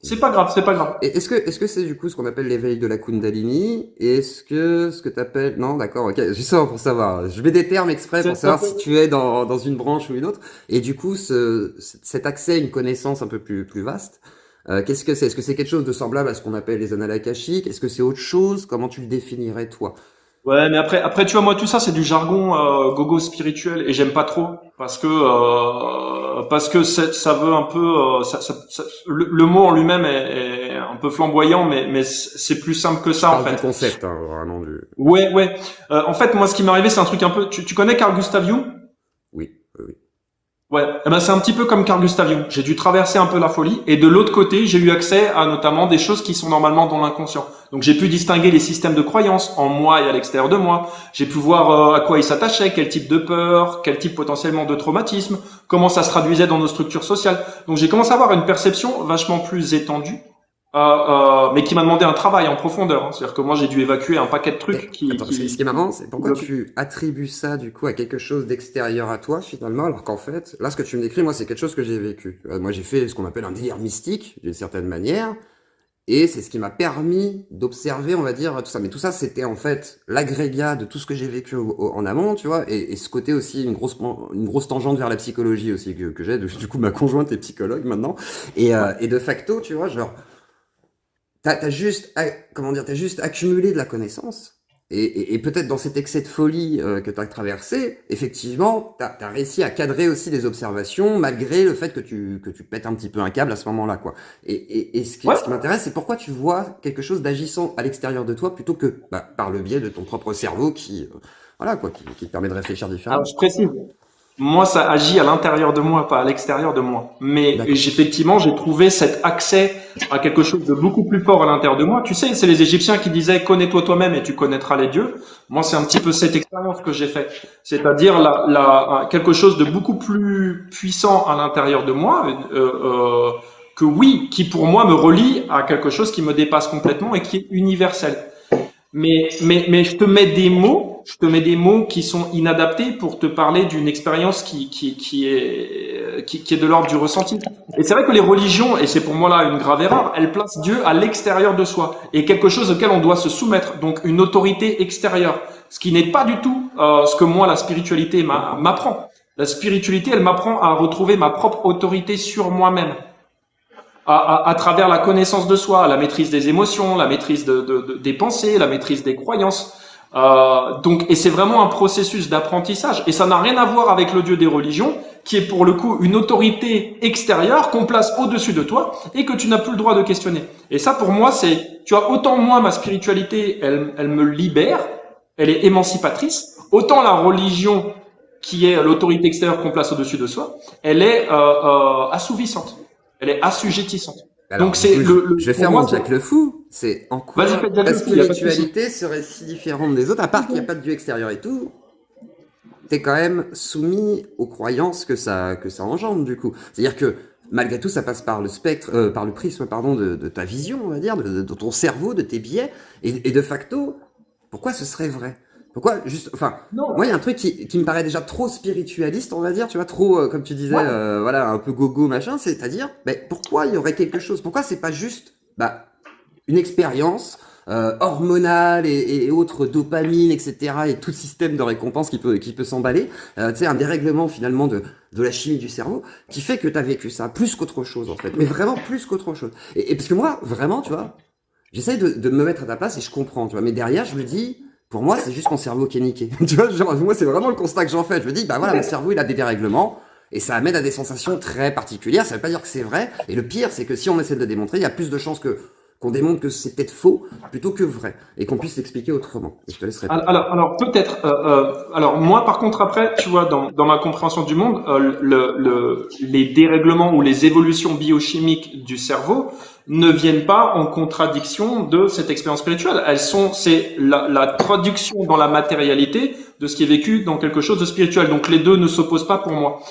c'est pas grave, c'est pas grave. Et est-ce que c'est du coup ce qu'on appelle l'éveil de la Kundalini? Et est-ce que ce que t'appelles... Non, d'accord, ok. Juste ça pour savoir. Je mets des termes exprès pour C'est savoir si tu es dans une branche ou une autre. Et du coup, cet accès à une connaissance un peu plus vaste, qu'est-ce que c'est? Est-ce que c'est quelque chose de semblable à ce qu'on appelle les annales akashiques? Est-ce que c'est autre chose? Comment tu le définirais, toi? Ouais, mais après, tu vois, moi, tout ça, c'est du jargon gogo spirituel et j'aime pas trop parce que ça veut un peu, le mot en lui-même est un peu flamboyant, mais c'est plus simple que Je ça en parle du fait. concept, hein, vraiment du... Ouais. En fait, moi, ce qui m'est arrivé, c'est un truc un peu. Tu connais Carl Gustav Jung? Oui. Ouais, eh ben c'est un petit peu comme Carl Gustav Jung. J'ai dû traverser un peu la folie et de l'autre côté, j'ai eu accès à notamment des choses qui sont normalement dans l'inconscient. Donc j'ai pu distinguer les systèmes de croyances en moi et à l'extérieur de moi. J'ai pu voir à quoi ils s'attachaient, quel type de peur, quel type potentiellement de traumatisme, comment ça se traduisait dans nos structures sociales. Donc j'ai commencé à avoir une perception vachement plus étendue, mais qui m'a demandé un travail en profondeur, hein. C'est-à-dire que moi j'ai dû évacuer un paquet de trucs Attends, ce qui est marrant, c'est pourquoi tu attribues ça du coup à quelque chose d'extérieur à toi finalement, alors qu'en fait, là ce que tu me décris, moi c'est quelque chose que j'ai vécu. Moi j'ai fait ce qu'on appelle un délire mystique d'une certaine manière, et c'est ce qui m'a permis d'observer, on va dire, tout ça. Mais tout ça c'était en fait l'agrégat de tout ce que j'ai vécu en amont, tu vois, et ce côté aussi, une grosse tangente vers la psychologie aussi que j'ai. Du coup ma conjointe est psychologue maintenant, et de facto, tu vois, genre... t'as juste, comment dire, t'as juste accumulé de la connaissance. Et peut-être dans cet excès de folie que tu as traversé, effectivement, tu as réussi à cadrer aussi les observations, malgré le fait que tu pètes un petit peu un câble à ce moment-là, quoi. Et Ouais. ce qui m'intéresse, c'est pourquoi tu vois quelque chose d'agissant à l'extérieur de toi plutôt que par le biais de ton propre cerveau voilà, quoi, qui te permet de réfléchir Alors, différemment. je précise. Moi, ça agit à l'intérieur de moi, pas à l'extérieur de moi. Mais D'accord. effectivement, j'ai trouvé cet accès à quelque chose de beaucoup plus fort à l'intérieur de moi. Tu sais, c'est les Égyptiens qui disaient connais-toi toi-même et tu connaîtras les dieux. Moi, c'est un petit peu cette expérience que j'ai fait. C'est-à-dire quelque chose de beaucoup plus puissant à l'intérieur de moi, que oui, qui pour moi me relie à quelque chose qui me dépasse complètement et qui est universel. Mais je te mets des mots qui sont inadaptés pour te parler d'une expérience qui est de l'ordre du ressenti. Et c'est vrai que les religions, et c'est pour moi là une grave erreur, elles placent Dieu à l'extérieur de soi et quelque chose auquel on doit se soumettre, donc une autorité extérieure, ce qui n'est pas du tout ce que moi la spiritualité m'apprend. La spiritualité, elle m'apprend à retrouver ma propre autorité sur moi-même à travers la connaissance de soi, la maîtrise des émotions, la maîtrise des pensées, la maîtrise des croyances. Et c'est vraiment un processus d'apprentissage. Et ça n'a rien à voir avec le Dieu des religions, qui est pour le coup une autorité extérieure qu'on place au-dessus de toi et que tu n'as plus le droit de questionner. Et ça, pour moi, tu vois, autant moi, ma spiritualité, elle me libère, elle est émancipatrice, autant la religion, qui est l'autorité extérieure qu'on place au-dessus de soi, elle est assouvissante. Elle est assujettissante. Alors, Donc du c'est coup, je vais pour faire moi, mon Jack le fou. C'est en quoi vas-y, fais Jack ta le fou, il y a pas de souci. spiritualité serait si différente des autres, à part qu'il n'y a pas de Dieu extérieur et tout. T'es quand même soumis aux croyances que ça engendre, du coup. C'est-à-dire que, malgré tout, ça passe par le spectre, par le prisme, pardon, de ta vision, on va dire, de ton cerveau, de tes biais. Et de facto, pourquoi ce serait vrai? Pourquoi juste, enfin, Non, moi, il y a un truc qui me paraît déjà trop spiritualiste, on va dire, tu vois, trop, comme tu disais, ouais. voilà, un peu gogo, machin, c'est-à-dire, pourquoi il y aurait quelque chose? Pourquoi c'est pas juste, une expérience hormonale et autres dopamine, etc. et tout système de récompense qui peut s'emballer, tu sais, un dérèglement finalement de la chimie du cerveau qui fait que tu as vécu ça plus qu'autre chose en fait, mais vraiment plus qu'autre chose. Et parce que moi, vraiment, tu vois, j'essaye de me mettre à ta place et je comprends, tu vois, mais derrière, je me dis, pour moi, c'est juste mon cerveau qui est niqué. Tu vois, genre, moi, c'est vraiment le constat que j'en fais. Je me dis, voilà, mon cerveau, il a des dérèglements. Et ça amène à des sensations très particulières. Ça veut pas dire que c'est vrai. Et le pire, c'est que si on essaie de le démontrer, il y a plus de chances qu'on démontre que c'est peut-être faux plutôt que vrai. Et qu'on puisse l'expliquer autrement. Et je te laisse répondre. Alors peut-être. Alors moi, par contre, après, tu vois, dans ma compréhension du monde, les dérèglements ou les évolutions biochimiques du cerveau ne viennent pas en contradiction de cette expérience spirituelle. C'est la traduction dans la matérialité de ce qui est vécu dans quelque chose de spirituel. Donc les deux ne s'opposent pas pour moi.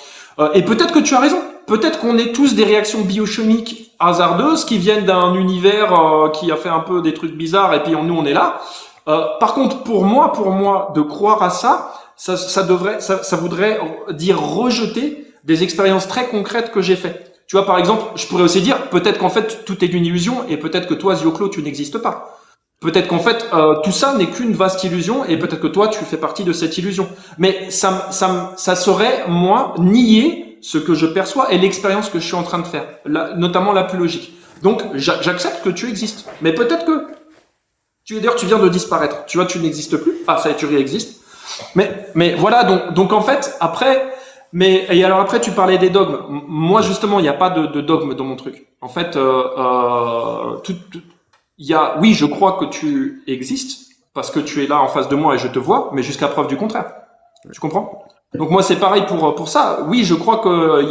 Et peut-être que tu as raison. Peut-être qu'on est tous des réactions biochimiques hasardeuses qui viennent d'un univers qui a fait un peu des trucs bizarres et puis nous on est là. Par contre, pour moi, de croire à ça voudrait dire rejeter des expériences très concrètes que j'ai faites. Tu vois, par exemple, je pourrais aussi dire peut-être qu'en fait tout est une illusion et peut-être que toi, Zioclo, tu n'existes pas. Peut-être qu'en fait tout ça n'est qu'une vaste illusion et peut-être que toi, tu fais partie de cette illusion. Mais ça serait moi nier ce que je perçois et l'expérience que je suis en train de faire, notamment la plus logique. Donc, j'accepte que tu existes. Mais peut-être que tu viens de disparaître. Tu vois, tu n'existes plus. Ah, ça y est, tu réexistes. Mais voilà, donc en fait, après, et alors après, tu parlais des dogmes. Moi, justement, il n'y a pas de dogme dans mon truc. En fait, oui, je crois que tu existes parce que tu es là en face de moi et je te vois, mais jusqu'à preuve du contraire. Tu comprends? Donc moi, c'est pareil pour ça. Oui, je crois que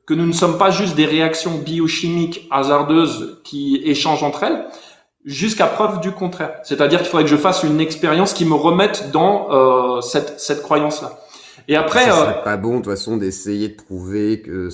que nous ne sommes pas juste des réactions biochimiques hasardeuses qui échangent entre elles, jusqu'à preuve du contraire. C'est-à-dire qu'il faudrait que je fasse une expérience qui me remette dans cette croyance-là. Et après, Ça serait pas bon, de toute façon, d'essayer de prouver que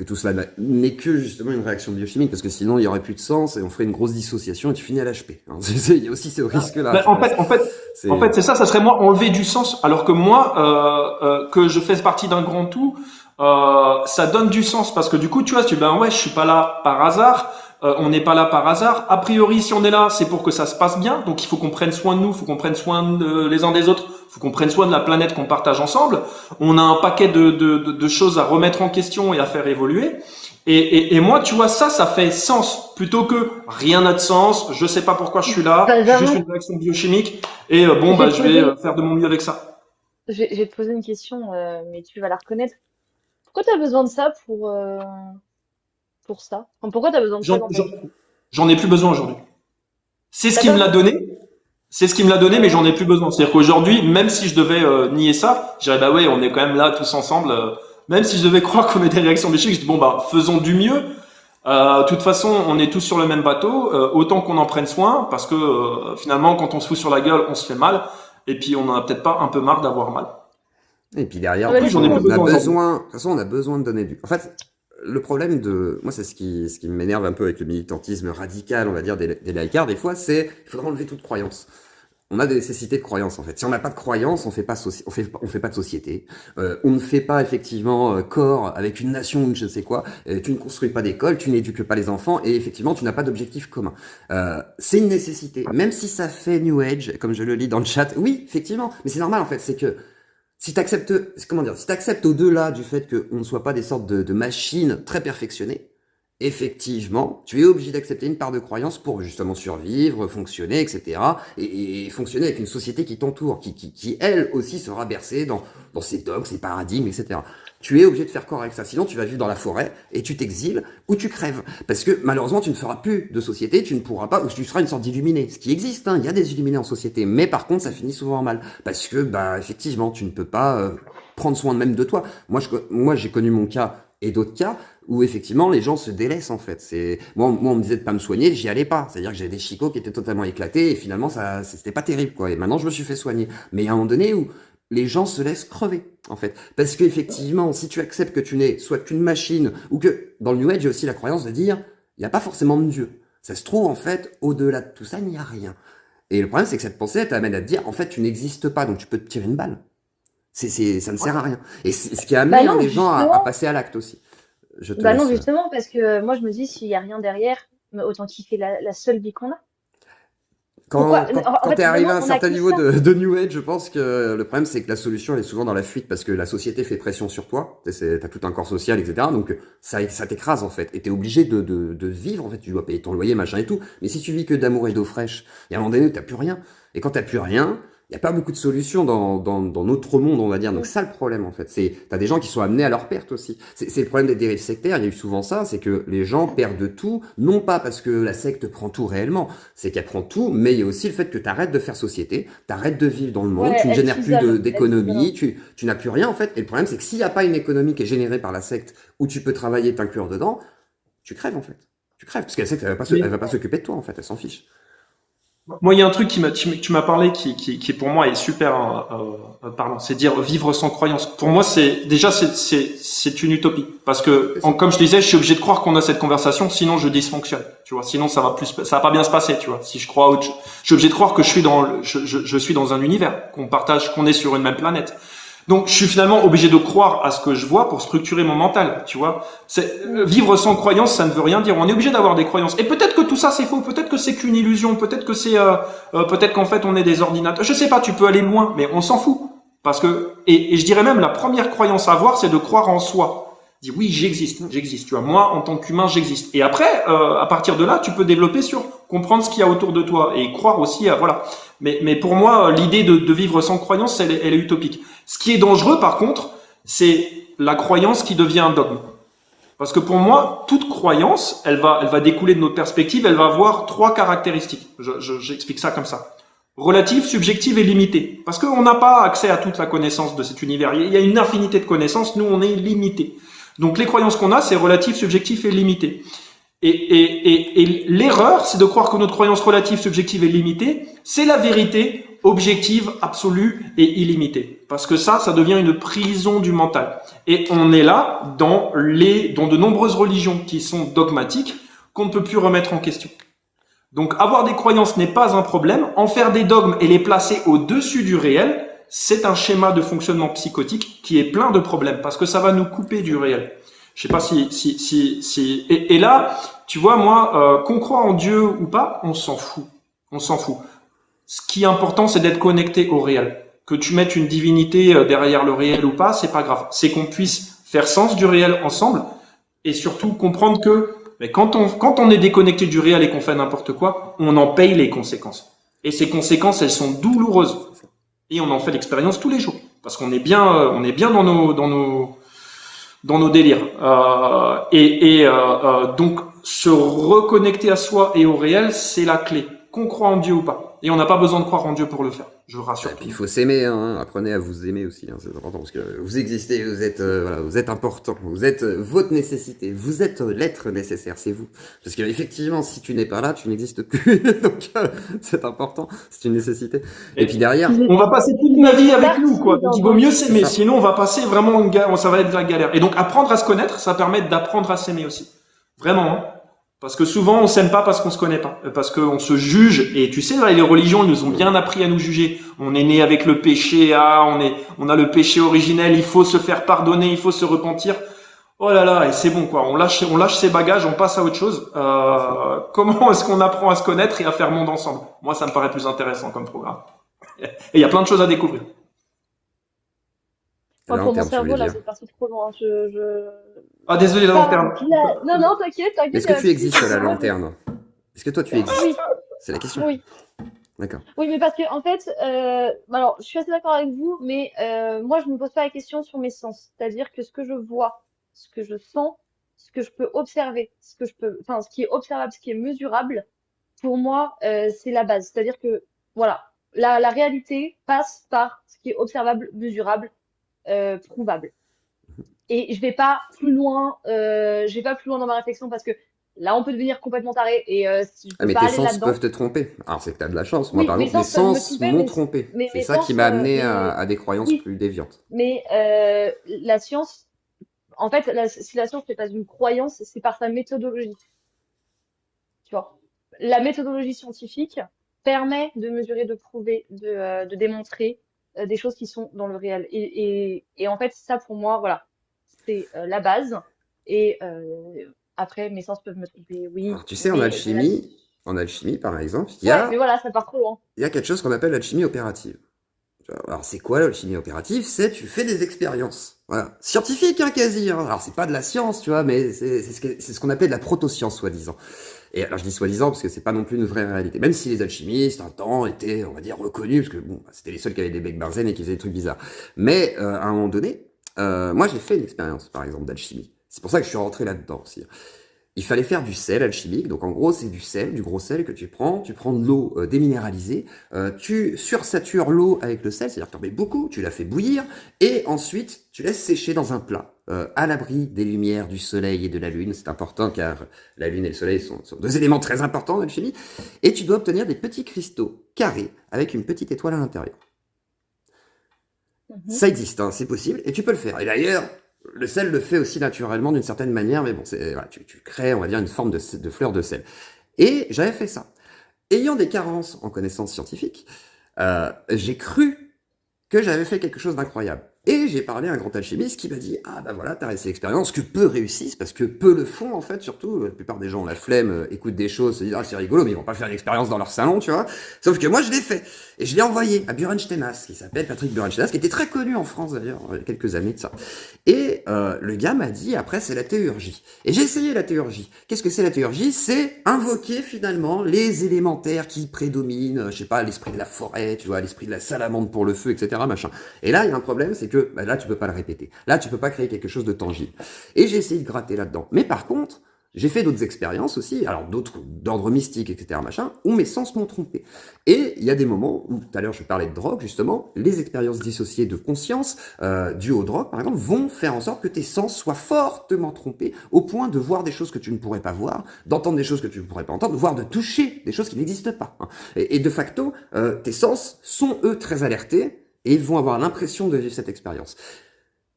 tout cela n'est que justement une réaction biochimique, parce que sinon il y aurait plus de sens et on ferait une grosse dissociation et tu finis à l'HP. Il y a aussi ce risque-là. en fait, c'est ça serait moi enlever du sens, alors que moi, que je fais partie d'un grand tout, ça donne du sens, parce que du coup, tu vois, je suis pas là par hasard. On n'est pas là par hasard. A priori, si on est là, c'est pour que ça se passe bien. Donc, il faut qu'on prenne soin de nous, il faut qu'on prenne soin les uns des autres, il faut qu'on prenne soin de la planète qu'on partage ensemble. On a un paquet de choses à remettre en question et à faire évoluer. Et moi, tu vois, ça fait sens plutôt que rien n'a de sens. Je sais pas pourquoi je suis là. Bah, C'est juste j'avoue, une réaction biochimique. Et je vais te je vais poser, faire de mon mieux avec ça. je vais te poser une question, mais tu vas la reconnaître. Pourquoi tu as besoin de ça pour ça? Enfin, pourquoi tu as besoin de ça J'en, dans ta j'en, vie? j'en ai plus besoin aujourd'hui. C'est ce T'as qui me pas l'a besoin. donné. C'est ce qui me l'a donné, mais Ouais. j'en ai plus besoin. C'est-à-dire qu'aujourd'hui, même si je devais nier ça, je dirais bah ouais, on est quand même là tous ensemble. Même si je devais croire qu'on met des réactions biologiques, je dis bon bah faisons du mieux. De toute façon, on est tous sur le même bateau. Autant qu'on en prenne soin, parce que finalement, quand on se fout sur la gueule, on se fait mal. Et puis, on en a peut-être pas un peu marre d'avoir mal. Et puis derrière, Ah de bah, toute Oui, du j'en coup, ai plus façon, on a besoin aujourd'hui. besoin, de toute façon, on a besoin de donner du. En fait, le problème de, moi, c'est ce qui m'énerve un peu avec le militantisme radical, on va dire, des laïcards, des fois, c'est, il faudra enlever toute croyance. On a des nécessités de croyance en fait. Si on n'a pas de croyance, on fait pas on fait pas de société. On ne fait pas effectivement corps avec une nation ou je ne sais quoi. Tu ne construis pas d'école, tu n'éduques pas les enfants et effectivement tu n'as pas d'objectif commun. C'est une nécessité, même si ça fait New Age, comme je le lis dans le chat. Oui, effectivement, mais c'est normal en fait. C'est que si t'acceptes, comment dire, si t'acceptes au-delà du fait qu'on ne soit pas des sortes de machines très perfectionnées, effectivement, tu es obligé d'accepter une part de croyance pour justement survivre, fonctionner, etc. Et fonctionner avec une société qui t'entoure, qui elle aussi sera bercée dans ses dogmes, ses paradigmes, etc. Tu es obligé de faire corps avec ça. Sinon, tu vas vivre dans la forêt et tu t'exiles ou tu crèves. Parce que malheureusement, tu ne feras plus de société, tu ne pourras pas, ou tu seras une sorte d'illuminé. Ce qui existe, hein, il y a des illuminés en société. Mais par contre, ça finit souvent mal. Parce que, bah, effectivement, tu ne peux pas prendre soin même de toi. Moi, j'ai connu mon cas et d'autres cas où effectivement les gens se délaissent en fait. C'est moi on me disait de pas me soigner, j'y allais pas. C'est-à-dire que j'avais des chicots qui étaient totalement éclatés et finalement ça c'était pas terrible quoi. Et maintenant je me suis fait soigner. Mais il y a un moment donné où les gens se laissent crever en fait parce qu'effectivement si tu acceptes que tu n'es soit qu'une machine ou que dans le New Age il y a aussi la croyance de dire il n'y a pas forcément de Dieu. Ça se trouve en fait au-delà de tout ça il n'y a rien. Et le problème c'est que cette pensée elle t'amène à te dire en fait tu n'existes pas donc tu peux te tirer une balle. Ça ne sert à rien. Et c'est ce qui a Bah amené non, les gens à justement. passer à l'acte aussi. Je te Bah non, laisse. justement, parce que moi, je me dis, s'il y a rien derrière, mais autant kiffer la seule vie qu'on a. Pourquoi? En Quand fait, t'es arrivé vraiment, à un on a certain que niveau ça. de New Age, je pense que le problème c'est que la solution elle est souvent dans la fuite parce que la société fait pression sur toi, t'as tout un corps social, etc. Donc ça t'écrase en fait et t'es obligé de vivre en fait, tu dois payer ton loyer, machin et tout. Mais si tu vis que d'amour et d'eau fraîche, il y a un moment donné où t'as plus rien. Et quand t'as plus rien, il n'y a pas beaucoup de solutions dans notre monde, on va dire. Donc Mm. ça le problème en fait. T'as des gens qui sont amenés à leur perte aussi. C'est le problème des dérives sectaires, il y a eu souvent ça, c'est que les gens perdent tout, non pas parce que la secte prend tout réellement, c'est qu'elle prend tout, mais il y a aussi le fait que tu arrêtes de faire société, tu arrêtes de vivre dans le monde, Ouais, tu ne elle génères plus t'isole. Elle t'isole un d'économie, peu. tu n'as plus rien en fait. Et le problème, c'est que s'il n'y a pas une économie qui est générée par la secte, où tu peux travailler, t'inclure dedans, tu crèves en fait. Tu crèves, parce que la secte, elle Mais va pas s'occuper de toi en fait, elle s'en fiche. moi, il y a un truc tu m'as parlé qui pour moi est super parlant, c'est dire vivre sans croyance. Pour moi, c'est une utopie parce que C'est ça. comme je disais, je suis obligé de croire qu'on a cette conversation, sinon je dysfonctionne. Tu vois, sinon ça va pas bien se passer. Tu vois, si je crois autre, je suis obligé de croire que je suis dans un univers, qu'on partage, qu'on est sur une même planète. Donc, je suis finalement obligé de croire à ce que je vois pour structurer mon mental, tu vois. Mm. Vivre sans croyance, ça ne veut rien dire. On est obligé d'avoir des croyances. Et peut-être que tout ça c'est faux, peut-être que c'est qu'une illusion, peut-être qu'en fait on est des ordinateurs. Je sais pas, tu peux aller loin, mais on s'en fout. Parce que, et je dirais même, la première croyance à avoir, c'est de croire en soi. Dis oui, j'existe. Tu vois, moi, en tant qu'humain, j'existe. Et après, à partir de là, tu peux développer sur comprendre ce qu'il y a autour de toi et croire aussi à, voilà. Mais pour moi, l'idée de vivre sans croyance, elle est utopique. Ce qui est dangereux, par contre, c'est la croyance qui devient un dogme. Parce que pour moi, toute croyance, elle va découler de notre perspective, elle va avoir trois caractéristiques. J'explique ça comme ça. Relative, subjective et limitée. Parce qu'on n'a pas accès à toute la connaissance de cet univers. Il y a une infinité de connaissances, nous on est limité. Donc les croyances qu'on a, c'est relatif, subjectif et limité. Et l'erreur, c'est de croire que notre croyance relative, subjective et limitée, c'est la vérité objective, absolue et illimitée. Parce que ça devient une prison du mental. Et on est là dans de nombreuses religions qui sont dogmatiques, qu'on ne peut plus remettre en question. Donc avoir des croyances n'est pas un problème. En faire des dogmes et les placer au-dessus du réel, c'est un schéma de fonctionnement psychotique qui est plein de problèmes parce que ça va nous couper du réel. Je sais pas si et là, tu vois, moi, qu'on croit en Dieu ou pas, on s'en fout. On s'en fout. Ce qui est important, c'est d'être connecté au réel. Que tu mettes une divinité derrière le réel ou pas, c'est pas grave. C'est qu'on puisse faire sens du réel ensemble Et surtout comprendre que mais quand on est déconnecté du réel et qu'on fait n'importe quoi, on en paye les conséquences. Et ces conséquences, elles sont douloureuses. Et on en fait l'expérience tous les jours. Parce on est bien dans nos délires. Donc, se reconnecter à soi et au réel, c'est la clé. Qu'on croit en Dieu ou pas. Et on n'a pas besoin de croire en Dieu pour le faire. Je rassure Et tout puis le il monde. faut s'aimer, hein. Apprenez à vous aimer aussi, hein. C'est important parce que vous existez, voilà, vous êtes important, vous êtes votre nécessité, vous êtes l'être nécessaire, c'est vous. Parce que effectivement, si tu n'es pas là, tu n'existes plus. Donc c'est important, c'est une nécessité. Et puis derrière, On va passer toute ma vie avec nous, quoi. Donc il vaut mieux c'est s'aimer. ça. Sinon, on va passer vraiment ça va être de la galère. Et donc, apprendre à se connaître, ça permet d'apprendre à s'aimer aussi. Vraiment, hein. Parce que souvent, on s'aime pas parce qu'on se connaît pas. Parce qu'on se juge. Et tu sais, là, les religions, ils nous ont bien appris à nous juger. On est né avec le péché, on a le péché originel, il faut se faire pardonner, il faut se repentir. Oh là là, et c'est bon, quoi. On lâche ses bagages, on passe à autre chose. Comment est-ce qu'on apprend à se connaître et à faire monde ensemble? Moi, ça me paraît plus intéressant comme programme. Et il y a plein de choses à découvrir. Moi, là en pour mon terme, tu cerveau, voulais là, dire. c'est parti trop loin. Ah, désolé, la lanterne. Non, non, t'inquiète, Mais est-ce il y que a tu pas de existes souci. à la lanterne? Est-ce que toi tu existes? Oui, C'est la question. oui. D'accord. Oui, mais parce que, en fait, alors, je suis assez d'accord avec vous, mais moi, je me pose pas la question sur mes sens. C'est-à-dire que ce que je vois, ce que je sens, ce que je peux observer, enfin, ce qui est observable, ce qui est mesurable, pour moi, c'est la base. C'est-à-dire que, voilà, la réalité passe par ce qui est observable, mesurable, prouvable. Et je vais pas plus loin dans ma réflexion parce que là, on peut devenir complètement taré et je Ah, peux mais pas tes aller sens là-dedans. peuvent te tromper. Alors c'est que t'as de la chance. Moi Oui, par mes exemple, mes sens peuvent me sens tromper, m'ont trompé. mais C'est mes ça qui sens, m'a amené mais à des croyances oui, plus déviantes. mais la science, en fait, si la science n'est pas une croyance, c'est par sa méthodologie. Tu vois, la méthodologie scientifique permet de mesurer, de prouver, de démontrer des choses qui sont dans le réel. Et en fait, ça pour moi, voilà, c'est la base. Et après, mes sens peuvent me tromper, oui, Alors tu sais, mais en alchimie par exemple, ouais, mais voilà, ça part trop loin. il y a quelque chose qu'on appelle l'alchimie opérative. Alors c'est quoi l'alchimie opérative? C'est tu fais des expériences. Voilà. Scientifique, hein, quasi. Hein. Alors c'est pas de la science, tu vois, mais c'est ce qu'on appelle de la proto-science, soi-disant. Et alors je dis soi-disant parce que c'est pas non plus une vraie réalité. Même si les alchimistes, un temps, étaient, on va dire, reconnus, parce que bon, c'était les seuls qui avaient des becs Barzen et qui faisaient des trucs bizarres. Mais à un moment donné, moi j'ai fait une expérience, par exemple, d'alchimie. C'est pour ça que je suis rentré là-dedans aussi. Il fallait faire du sel alchimique, donc en gros c'est du sel, du gros sel que tu prends de l'eau déminéralisée, tu sursatures l'eau avec le sel, c'est-à-dire que tu en mets beaucoup, tu la fais bouillir, et ensuite tu laisses sécher dans un plat, à l'abri des lumières du soleil et de la lune, c'est important car la lune et le soleil sont deux éléments très importants dans l'alchimie, et tu dois obtenir des petits cristaux carrés avec une petite étoile à l'intérieur. Mhm. Ça existe, hein, c'est possible, et tu peux le faire. Et d'ailleurs, le sel le fait aussi naturellement d'une certaine manière, mais bon, voilà, tu crées, on va dire, une forme de fleur de sel. Et j'avais fait ça. Ayant des carences en connaissances scientifiques, j'ai cru que j'avais fait quelque chose d'incroyable. Et j'ai parlé à un grand alchimiste qui m'a dit: ah bah voilà, t'as réussi l'expérience, que peu réussissent, parce que peu le font en fait, surtout, la plupart des gens ont la flemme, écoutent des choses, se disent: ah c'est rigolo, mais ils vont pas faire l'expérience dans leur salon, tu vois. Sauf que moi je l'ai fait. Et je l'ai envoyé à Burenstenas, qui s'appelle Patrick Burenstenas, qui était très connu en France d'ailleurs, il y a quelques années de ça. Et le gars m'a dit: après c'est la théurgie. Et j'ai essayé la théurgie. Qu'est-ce que c'est la théurgie? C'est invoquer finalement les élémentaires qui prédominent, je sais pas, l'esprit de la forêt, tu vois, l'esprit de la salamandre pour le feu, etc. machin. Et là il y a un problème, c'est que bah, là tu peux pas le répéter. Là tu peux pas créer quelque chose de tangible. Et j'ai essayé de gratter là-dedans. Mais par contre, j'ai fait d'autres expériences aussi, alors d'autres d'ordre mystique, etc., machin, où mes sens m'ont trompé. Et il y a des moments où, tout à l'heure je parlais de drogue, justement, les expériences dissociées de conscience, dues aux drogues, par exemple, vont faire en sorte que tes sens soient fortement trompés, au point de voir des choses que tu ne pourrais pas voir, d'entendre des choses que tu ne pourrais pas entendre, voire de toucher des choses qui n'existent pas. Hein. Et de facto, tes sens sont, eux, très alertés, et vont avoir l'impression de vivre cette expérience.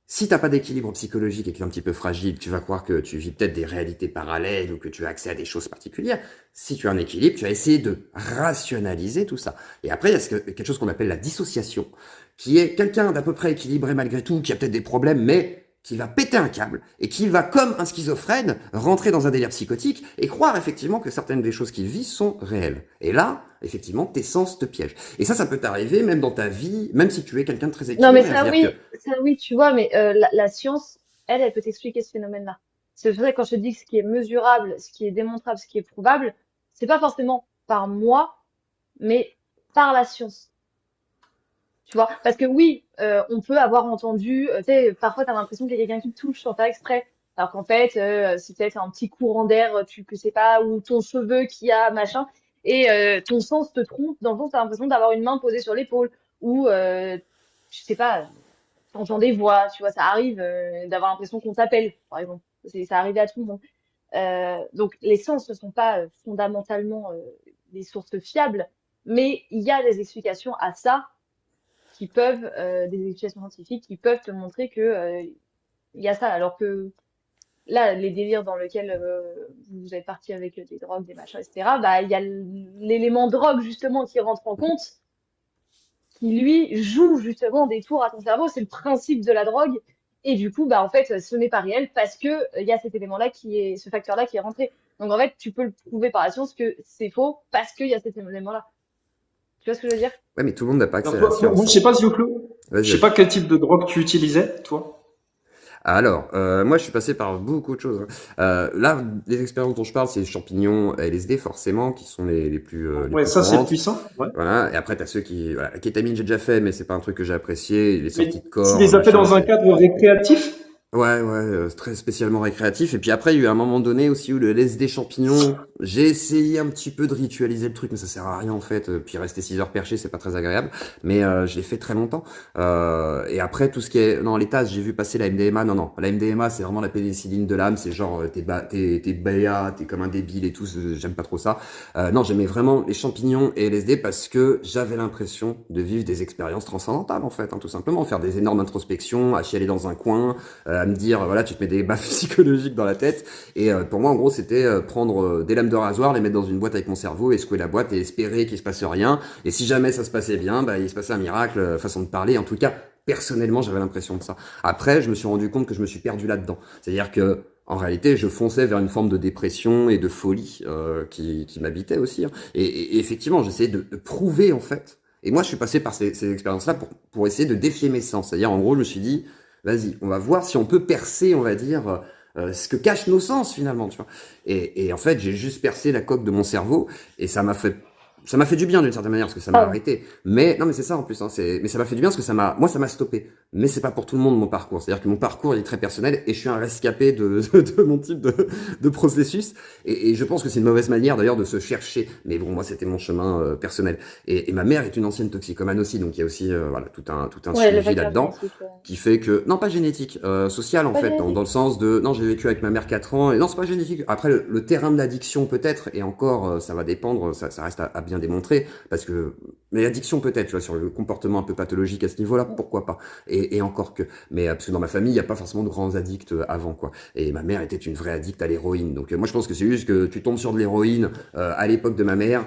Si t'as pas d'équilibre psychologique et que t'es un petit peu fragile, tu vas croire que tu vis peut-être des réalités parallèles ou que tu as accès à des choses particulières. Si tu as un équilibre, tu vas essayer de rationaliser tout ça. Et après, il y a quelque chose qu'on appelle la dissociation, qui est quelqu'un d'à peu près équilibré malgré tout, qui a peut-être des problèmes, mais qui va péter un câble et qui va, comme un schizophrène, rentrer dans un délire psychotique et croire effectivement que certaines des choses qu'il vit sont réelles. Et là, effectivement, tes sens te piègent. Et ça peut t'arriver même dans ta vie, même si tu es quelqu'un de très Non, équilibré. mais ça oui, tu vois, mais la science, elle peut t'expliquer ce phénomène-là. C'est vrai quand je te dis que ce qui est mesurable, ce qui est démontrable, ce qui est prouvable, c'est pas forcément par moi, mais par la science. Tu vois? Parce que oui, on peut avoir entendu, tu sais, parfois t'as l'impression qu'il y a quelqu'un qui te touche sans faire exprès. Alors qu'en fait, c'est peut-être un petit courant d'air, tu que sais pas, ou ton cheveu qui a machin, et ton sens te trompe. Dans le fond, t'as l'impression d'avoir une main posée sur l'épaule, ou je sais pas, t'entends des voix, tu vois, ça arrive d'avoir l'impression qu'on t'appelle, par exemple. Ça arrive à tout le monde. Donc les sens ne sont pas fondamentalement des sources fiables, mais il y a des explications à ça qui peuvent, des explications scientifiques qui peuvent te montrer que il y a ça. Alors que là, les délires dans lesquels vous êtes parti avec des drogues, des machins, etc., bah, il y a l'élément drogue justement qui rentre en compte, qui lui joue justement des tours à ton cerveau. C'est le principe de la drogue. Et du coup, bah, en fait, ce n'est pas réel parce que il y a cet élément-là ce facteur-là qui est rentré. Donc, en fait, tu peux le prouver par la science que c'est faux parce qu'il y a cet élément-là. Tu vois ce que je veux dire? Ouais, mais tout le monde n'a pas accès Alors, à la moi, je science. sais pas, Zioclo. Vas-y, Je sais vas-y. pas quel type de drogue tu utilisais, toi. Alors, moi, je suis passé par beaucoup de choses, hein. Là, les expériences dont je parle, c'est les champignons LSD, forcément, qui sont les Ouais, plus ça, c'est courantes. puissant. Ouais. Voilà. Et après, t'as ceux qui, voilà, la kétamine, j'ai déjà fait, mais c'est pas un truc que j'ai apprécié. Les Mais sorties de tu corps, les as fait machin, dans un c'est. cadre récréatif? Ouais, très spécialement récréatif. Et puis après, il y a eu un moment donné aussi où le LSD champignon, j'ai essayé un petit peu de ritualiser le truc, mais ça sert à rien en fait. Puis rester 6 heures perché, c'est pas très agréable. Mais je l'ai fait très longtemps. Et après, tout ce qui est... Non, les tasses, j'ai vu passer la MDMA. Non, non, la MDMA, c'est vraiment la pénicilline de l'âme. C'est genre, t'es béat, t'es comme un débile et tout. J'aime pas trop ça. Non, j'aimais vraiment les champignons et LSD parce que j'avais l'impression de vivre des expériences transcendantales en fait, hein, tout simplement. Faire des énormes introspections, à chialer dans un coin, à me dire, voilà, tu te mets des baffes psychologiques dans la tête. Et pour moi, en gros, c'était prendre des lames de rasoir, les mettre dans une boîte avec mon cerveau et secouer la boîte et espérer qu'il se passe rien. Et si jamais ça se passait bien, bah, il se passait un miracle, façon de parler. En tout cas, personnellement, j'avais l'impression de ça. Après, je me suis rendu compte que je me suis perdu là-dedans. C'est-à-dire que, en réalité, je fonçais vers une forme de dépression et de folie qui m'habitait aussi, hein. Et effectivement, j'essayais de prouver, en fait. Et moi, je suis passé par ces expériences-là pour essayer de défier mes sens. C'est-à-dire, en gros, je me suis dit, vas-y, on va voir si on peut percer, on va dire, ce que cachent nos sens finalement, tu vois. Et en fait, j'ai juste percé la coque de mon cerveau et ça m'a fait du bien d'une certaine manière parce que ça m'a Ah, arrêté. Mais non, mais c'est ça en plus, hein, mais ça m'a fait du bien parce que moi, ça m'a stoppé. Mais c'est pas pour tout le monde mon parcours. C'est-à-dire que mon parcours il est très personnel et je suis un rescapé de mon type de processus. Et je pense que c'est une mauvaise manière d'ailleurs de se chercher. Mais bon, moi, c'était mon chemin personnel. Et ma mère est une ancienne toxicomane aussi, donc il y a aussi voilà tout un ouais, le suivi facteur là-dedans génétique. qui fait que non pas génétique, social en Pas fait, dans génétique. le sens de non j'ai vécu avec ma mère 4 ans et non c'est pas génétique. Après le terrain de l'addiction peut-être et encore ça va dépendre, ça reste à bien démontrer parce que mais l'addiction peut-être tu vois sur le comportement un peu pathologique à ce niveau-là pourquoi pas et encore que mais parce que dans ma famille il y a pas forcément de grands addicts avant quoi et ma mère était une vraie addict à l'héroïne donc moi je pense que c'est juste que tu tombes sur de l'héroïne à l'époque de ma mère.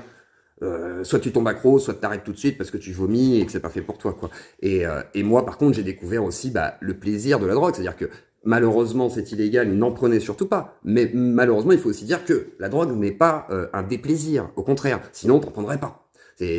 Soit tu tombes accro, soit tu t'arrêtes tout de suite parce que tu vomis et que c'est pas fait pour toi, quoi. Et moi, par contre, j'ai découvert aussi bah, le plaisir de la drogue, c'est-à-dire que malheureusement, c'est illégal, n'en prenez surtout pas. Mais malheureusement, il faut aussi dire que la drogue n'est pas un déplaisir, au contraire. Sinon, t'en prendrais pas.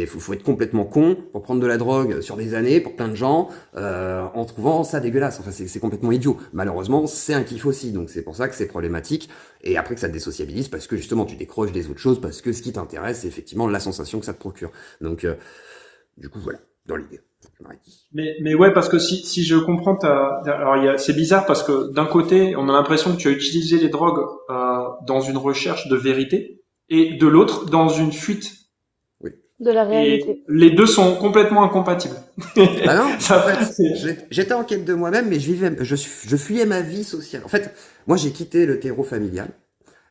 Faut être complètement con pour prendre de la drogue sur des années pour plein de gens en trouvant ça dégueulasse. Enfin, c'est complètement idiot. Malheureusement, c'est un kiff aussi, donc c'est pour ça que c'est problématique. Et après que ça te désociabilise parce que justement tu décroches des autres choses parce que ce qui t'intéresse, c'est effectivement la sensation que ça te procure. Donc, du coup, voilà, dans l'idée. Je m'arrête ici. Mais ouais, parce que si je comprends alors c'est bizarre parce que d'un côté, on a l'impression que tu as utilisé les drogues dans une recherche de vérité et de l'autre dans une fuite. Oui. De la Et réalité. les deux sont complètement incompatibles. Bah non, en Ça, fait, c'est- j'étais en quête de moi-même, mais je fuyais ma vie sociale. En fait, moi, j'ai quitté le terreau familial.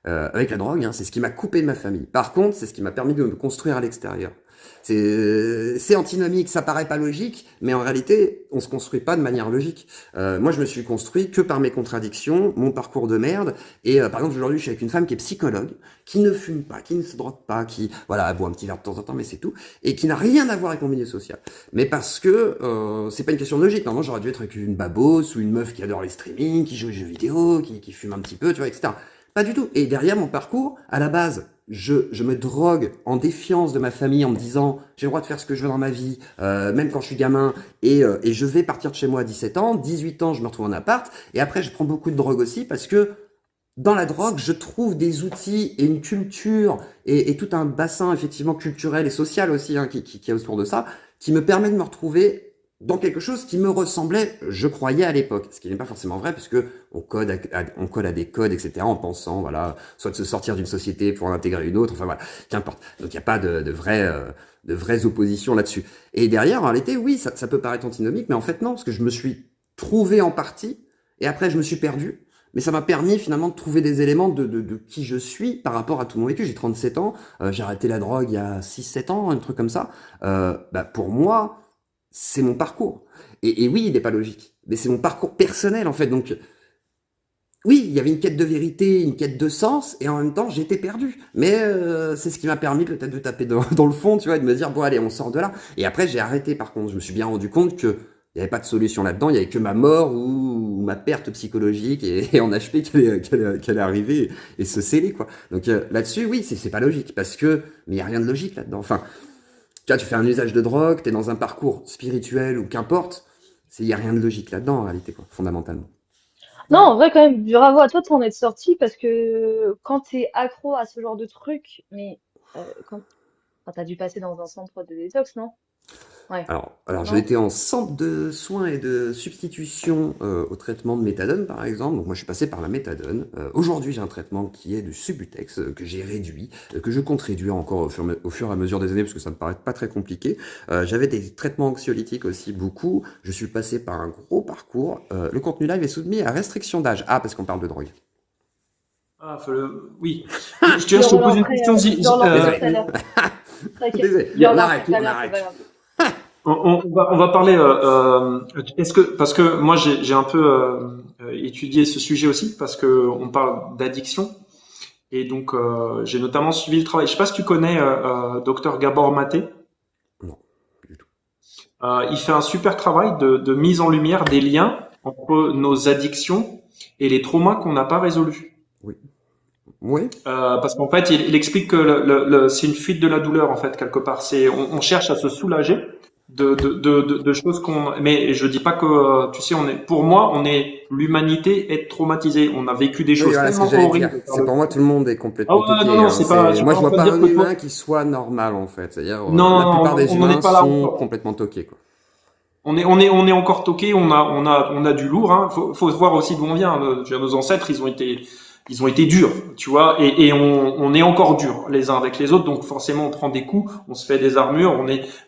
Avec la drogue, hein, c'est ce qui m'a coupé de ma famille. Par contre, c'est ce qui m'a permis de me construire à l'extérieur. C'est antinomique, ça paraît pas logique, mais en réalité, on se construit pas de manière logique. Moi, je me suis construit que par mes contradictions, mon parcours de merde. Et par exemple, aujourd'hui, je suis avec une femme qui est psychologue, qui ne fume pas, qui ne se drogue pas, qui voilà, elle boit un petit verre de temps en temps, mais c'est tout, et qui n'a rien à voir avec mon milieu social. Mais parce que c'est pas une question de logique. Normalement, j'aurais dû être avec une babose ou une meuf qui adore les streamings, qui joue aux jeux vidéo, qui fume un petit peu, tu vois, etc. Pas du tout. Et derrière mon parcours, à la base, je me drogue en défiance de ma famille en me disant j'ai le droit de faire ce que je veux dans ma vie, même quand je suis gamin, et je vais partir de chez moi à 17 ans, 18 ans je me retrouve en appart, et après je prends beaucoup de drogue aussi parce que dans la drogue, je trouve des outils et une culture et tout un bassin effectivement culturel et social aussi hein, qui est autour de ça, qui me permet de me retrouver dans quelque chose qui me ressemblait, je croyais à l'époque, ce qui n'est pas forcément vrai puisque on colle à des codes, etc. en pensant, voilà, soit de se sortir d'une société pour en intégrer une autre, enfin voilà, qu'importe. Donc il n'y a pas de vraies oppositions là-dessus. Et derrière, en réalité, oui, ça peut paraître antinomique, mais en fait non, parce que je me suis trouvé en partie et après je me suis perdu. Mais ça m'a permis finalement de trouver des éléments de qui je suis par rapport à tout mon vécu. J'ai 37 ans, j'ai arrêté la drogue il y a 6-7 ans, un truc comme ça. Pour moi, c'est mon parcours. Et oui, il n'est pas logique, mais c'est mon parcours personnel en fait. Donc oui, il y avait une quête de vérité, une quête de sens, et en même temps, j'étais perdu. Mais c'est ce qui m'a permis peut-être de taper dans le fond, tu vois, et de me dire, bon allez, on sort de là. Et après, j'ai arrêté par contre. Je me suis bien rendu compte que il n'y avait pas de solution là-dedans, il n'y avait que ma mort ou ma perte psychologique et en HP qu'elle est arriver et se sceller, quoi. Donc là-dessus, oui, c'est pas logique, parce que, mais il n'y a rien de logique là-dedans. Enfin, tu vois, tu fais un usage de drogue, t'es dans un parcours spirituel ou qu'importe, il n'y a rien de logique là-dedans en réalité, quoi, fondamentalement. Non, en vrai, quand même, bravo à toi de t'en être sorti parce que quand t'es accro à ce genre de truc, mais enfin, t'as dû passer dans un centre de détox, non? Ouais, Alors j'ai non? été en centre de soins et de substitution au traitement de méthadone, par exemple. Donc moi, je suis passé par la méthadone. Aujourd'hui, j'ai un traitement qui est du Subutex que j'ai réduit, que je compte réduire encore au fur et à mesure des années parce que ça me paraît pas très compliqué. J'avais des traitements anxiolytiques aussi beaucoup. Je suis passé par un gros parcours. Le contenu live est soumis à restriction d'âge. Ah, parce qu'on parle de drogue. Ah, oui. Je tiens à te poser une question. Je le relancerai Désolé. tout à l'heure. T'inquiète, Désolé. je le On relancerai arrête, tout à on l'heure, c'est pas arrête. grave. On va parler. Parce que moi j'ai un peu étudié ce sujet aussi parce que on parle d'addiction et donc j'ai notamment suivi le travail. Je sais pas si tu connais Dr Gabor Maté. Non, du tout. Il fait un super travail de mise en lumière des liens entre nos addictions et les traumas qu'on n'a pas résolus. Oui. Oui. Parce qu'en fait, il explique que c'est une fuite de la douleur en fait quelque part. On cherche à se soulager de choses qu'on. Mais je dis pas que tu sais, pour moi, l'humanité est traumatisée. On a vécu des Oui, choses voilà ce que tellement j'allais dire. horribles. C'est pour moi, tout le monde est Ah complètement ouais, non, toqué, non, hein. je suis Moi, pas je en vois train de pas dire un que toi, humain qui soit normal, en fait. C'est-à-dire, la non, plupart des on n'en est humains pas là sont encore. complètement toqués, quoi. On est encore toqué, on a du lourd. Hein. Faut voir aussi d'où on vient. Nos ancêtres, ils ont été durs, tu vois, et on est encore durs les uns avec les autres. Donc forcément, on prend des coups, on se fait des armures.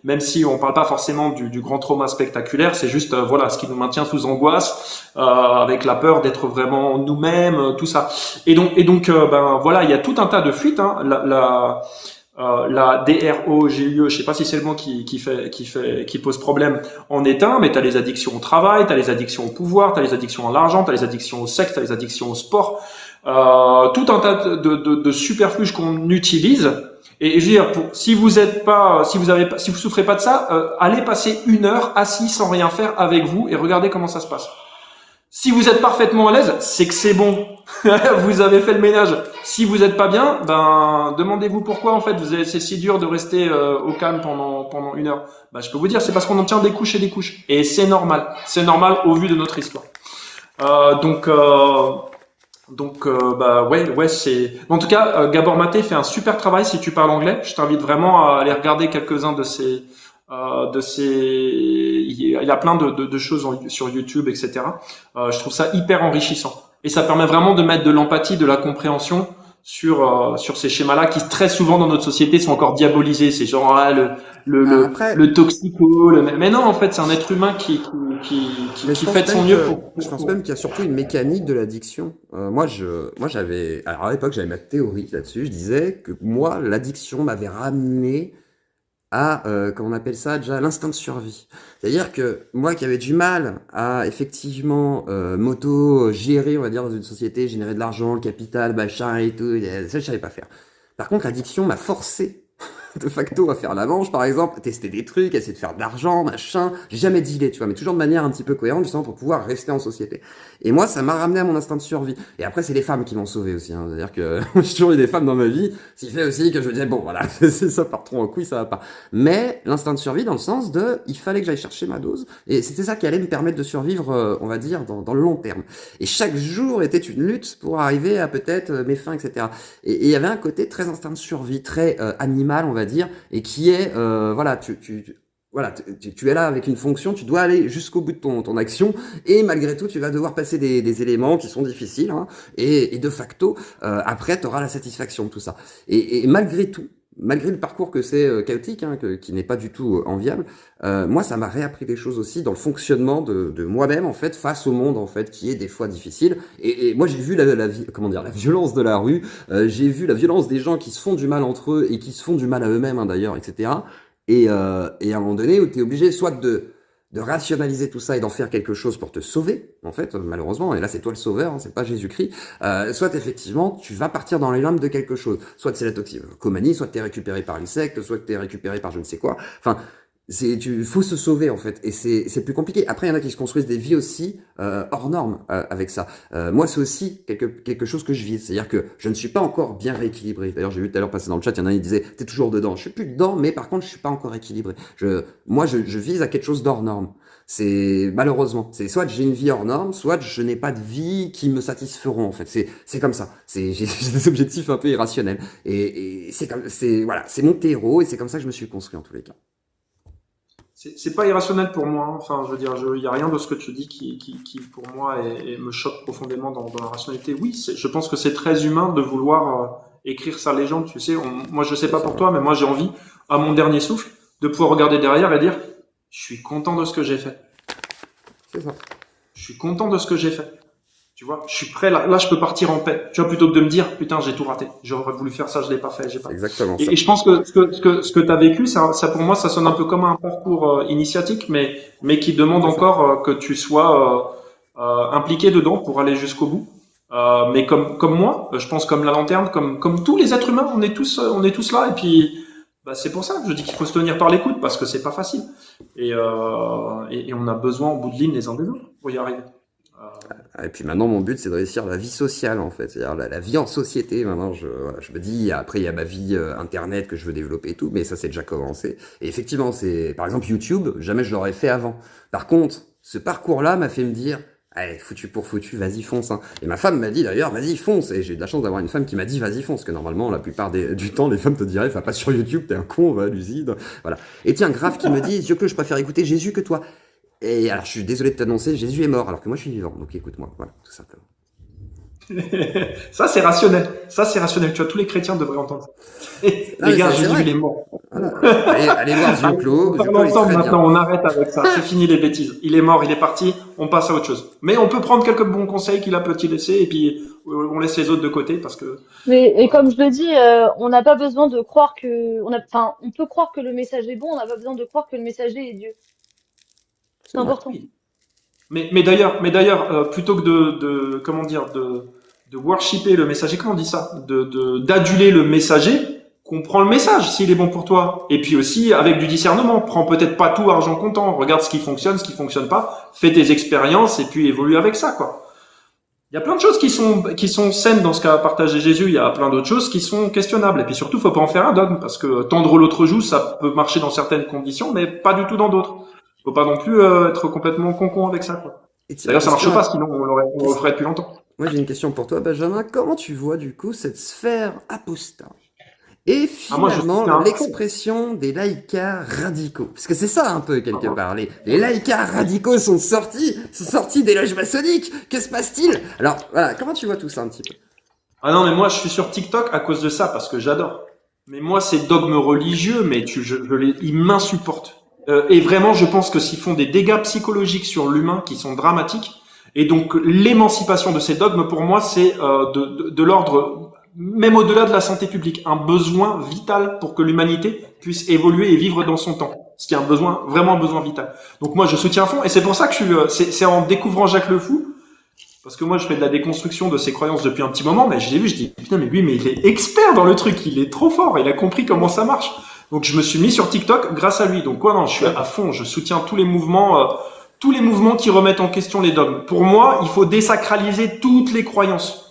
Même si on parle pas forcément du grand trauma spectaculaire, c'est juste voilà ce qui nous maintient sous angoisse, avec la peur d'être vraiment nous-mêmes, tout ça. Et donc, ben voilà, il y a tout un tas de fuites. Hein. La DROGUE, je sais pas si c'est le mot qui pose problème, en est un, mais tu as les addictions au travail, tu as les addictions au pouvoir, tu as les addictions à l'argent, tu as les addictions au sexe, tu as les addictions au sport, tout un tas de superfuges qu'on utilise. Et je veux dire, si vous souffrez pas de ça, allez passer 1 heure assis sans rien faire avec vous et regardez comment ça se passe. Si vous êtes parfaitement à l'aise, c'est que c'est bon. Vous avez fait le ménage. Si vous n'êtes pas bien, ben demandez-vous pourquoi en fait c'est si dur de rester au calme pendant 1 heure. Ben, je peux vous dire, c'est parce qu'on en tient des couches et des couches. Et c'est normal. C'est normal au vu de notre histoire. Bah ouais, c'est. En tout cas, Gabor Maté fait un super travail si tu parles anglais. Je t'invite vraiment à aller regarder quelques-uns de ses. Il a plein de choses sur YouTube, etc. Je trouve ça hyper enrichissant et ça permet vraiment de mettre de l'empathie, de la compréhension sur ces schémas-là qui très souvent dans notre société sont encore diabolisés. C'est genre Après, le toxico, mais non, en fait, c'est un être humain mais je qui pense fait de son même mieux que, je pense même qu'il y a surtout une mécanique de l'addiction. Moi, j'avais, alors à l'époque, j'avais ma théorie là-dessus. Je disais que moi, l'addiction m'avait ramené à, comment on appelle ça déjà, l'instinct de survie. C'est-à-dire que moi qui avais du mal à effectivement m'auto-gérer, on va dire, dans une société, générer de l'argent, le capital, machin et tout, ça je savais pas faire. Par contre, l'addiction m'a forcé de facto à faire la manche, par exemple, tester des trucs, essayer de faire de l'argent, machin. J'ai jamais dealé, tu vois, mais toujours de manière un petit peu cohérente, justement, pour pouvoir rester en société. Et moi, ça m'a ramené à mon instinct de survie. Et après, c'est les femmes qui m'ont sauvé aussi, hein. C'est-à-dire que j'ai toujours eu des femmes dans ma vie, ce qui fait aussi que je me disais, bon, voilà, ça part trop en couille, ça va pas. Mais l'instinct de survie dans le sens de, il fallait que j'aille chercher ma dose, et c'était ça qui allait me permettre de survivre, on va dire, dans le long terme. Et chaque jour était une lutte pour arriver à peut-être mes fins, etc. Et il y avait un côté très instinct de survie, très animal, on va dire, et qui est, voilà, voilà, tu es là avec une fonction, tu dois aller jusqu'au bout de ton action, et malgré tout, tu vas devoir passer des éléments qui sont difficiles, hein, et de facto, après, tu auras la satisfaction de tout ça. Et malgré tout, malgré le parcours que c'est chaotique, hein, qui n'est pas du tout enviable, moi, ça m'a réappris des choses aussi dans le fonctionnement de moi-même, en fait, face au monde, en fait, qui est des fois difficile. Et moi, j'ai vu comment dire, la violence de la rue, j'ai vu la violence des gens qui se font du mal entre eux et qui se font du mal à eux-mêmes, hein, d'ailleurs, etc. Et à un moment donné où tu es obligé soit de rationaliser tout ça et d'en faire quelque chose pour te sauver, en fait, malheureusement, et là c'est toi le sauveur, hein, c'est pas Jésus-Christ, soit effectivement tu vas partir dans les limbes de quelque chose, soit c'est la toxicomanie, soit t'es récupéré par une secte, soit t'es récupéré par je ne sais quoi, enfin, faut se sauver en fait, et c'est plus compliqué. Après il y en a qui se construisent des vies aussi hors normes avec ça. Moi c'est aussi quelque chose que je vis, c'est-à-dire que je ne suis pas encore bien rééquilibré. D'ailleurs j'ai vu tout à l'heure passer dans le chat, il y en a qui disaient t'es toujours dedans. Je suis plus dedans, mais par contre je suis pas encore équilibré. Moi je vise à quelque chose d'hors norme. C'est malheureusement, c'est soit j'ai une vie hors norme, soit je n'ai pas de vie qui me satisferont en fait. C'est comme ça. J'ai des objectifs un peu irrationnels et voilà, c'est mon terreau et c'est comme ça que je me suis construit en tous les cas. C'est pas irrationnel pour moi, hein. Enfin, je veux dire, il y a rien de ce que tu dis qui pour moi, me choque profondément dans la rationalité. Oui, je pense que c'est très humain de vouloir écrire sa légende, tu sais. Moi, je sais pas pour toi, mais moi, j'ai envie, à mon dernier souffle, de pouvoir regarder derrière et dire, je suis content de ce que j'ai fait. C'est ça. Je suis content de ce que j'ai fait. Tu vois, je suis prêt, là, je peux partir en paix. Tu vois, plutôt que de me dire, putain, j'ai tout raté. J'aurais voulu faire ça, je l'ai pas fait, j'ai pas. Exactement. Et je pense que ce que t'as vécu, ça pour moi, ça sonne un peu comme un parcours initiatique, mais qui demande encore que tu sois impliqué dedans pour aller jusqu'au bout. Mais comme moi, je pense comme la lanterne, comme tous les êtres humains, on est tous là. Et puis, bah, c'est pour ça que je dis qu'il faut se tenir par l'écoute parce que c'est pas facile. Et on a besoin au bout de ligne les uns des autres pour y arriver. Et puis maintenant, mon but, c'est de réussir la vie sociale, en fait. C'est-à-dire la vie en société. Maintenant, je me dis, après, il y a ma vie Internet que je veux développer et tout, mais ça, c'est déjà commencé. Et effectivement, par exemple, YouTube, jamais je l'aurais fait avant. Par contre, ce parcours-là m'a fait me dire, allez, foutu pour foutu, vas-y, fonce, hein. Et ma femme m'a dit, d'ailleurs, vas-y, fonce. Et j'ai eu de la chance d'avoir une femme qui m'a dit, vas-y, fonce. Parce que normalement, la plupart du temps, les femmes te diraient, va pas sur YouTube, t'es un con, va à l'usine. Voilà. Et tiens, grave qui me dit, que je préfère écouter Jésus que toi. Et alors, je suis désolé de t'annoncer, Jésus est mort, alors que moi, je suis vivant. Donc, écoute-moi, voilà, tout simplement. Ça, c'est rationnel. Tu vois, tous les chrétiens devraient entendre ça. Les gars, Jésus, il est mort. Voilà. Allez voir Vieux Clos. On parle ensemble maintenant, on arrête avec ça. C'est fini les bêtises. Il est mort, il est parti, on passe à autre chose. Mais on peut prendre quelques bons conseils qu'il a petit laissé et puis on laisse les autres de côté parce que... Et comme je le dis, on n'a pas besoin de croire on peut croire que le messager est bon, on n'a pas besoin de croire que le messager est Dieu. C'est important. Oui. Mais d'ailleurs, plutôt que de worshipper le messager, comment on dit ça, d'aduler le messager, comprends le message s'il est bon pour toi. Et puis aussi avec du discernement, prends peut-être pas tout argent comptant, regarde ce qui fonctionne pas, fais tes expériences et puis évolue avec ça, quoi. Il y a plein de choses qui sont saines dans ce qu'a partagé Jésus. Il y a plein d'autres choses qui sont questionnables. Et puis surtout, faut pas en faire un dogme parce que tendre l'autre joue, ça peut marcher dans certaines conditions, mais pas du tout dans d'autres. Faut pas non plus être complètement con avec ça, quoi. D'ailleurs, ça marche pas, sinon on le ferait depuis longtemps. Moi, j'ai une question pour toi, Benjamin. Comment tu vois, du coup, cette sphère apostat et finalement l'expression des laïcars radicaux? Parce que c'est ça, un peu, quelque part. Les laïcars radicaux sont sortis des loges maçonniques. Que se passe-t-il? Alors, voilà, comment tu vois tout ça, un petit peu? Ah non, mais moi, je suis sur TikTok à cause de ça, parce que j'adore. Mais moi, ces dogmes religieux, mais ils m'insupportent. Et vraiment, je pense que s'ils font des dégâts psychologiques sur l'humain qui sont dramatiques, et donc l'émancipation de ces dogmes, pour moi, c'est de l'ordre, même au-delà de la santé publique, un besoin vital pour que l'humanité puisse évoluer et vivre dans son temps. Ce qui est vraiment un besoin vital. Donc moi, je soutiens à fond, et c'est pour ça que c'est en découvrant Jacques Le Fou, parce que moi, je fais de la déconstruction de ses croyances depuis un petit moment, mais je l'ai vu, je dis, putain, mais lui, mais il est expert dans le truc, il est trop fort, il a compris comment ça marche. Donc je me suis mis sur TikTok grâce à lui. Donc quoi, non, je suis à fond, je soutiens tous les mouvements qui remettent en question les dogmes. Pour moi, il faut désacraliser toutes les croyances.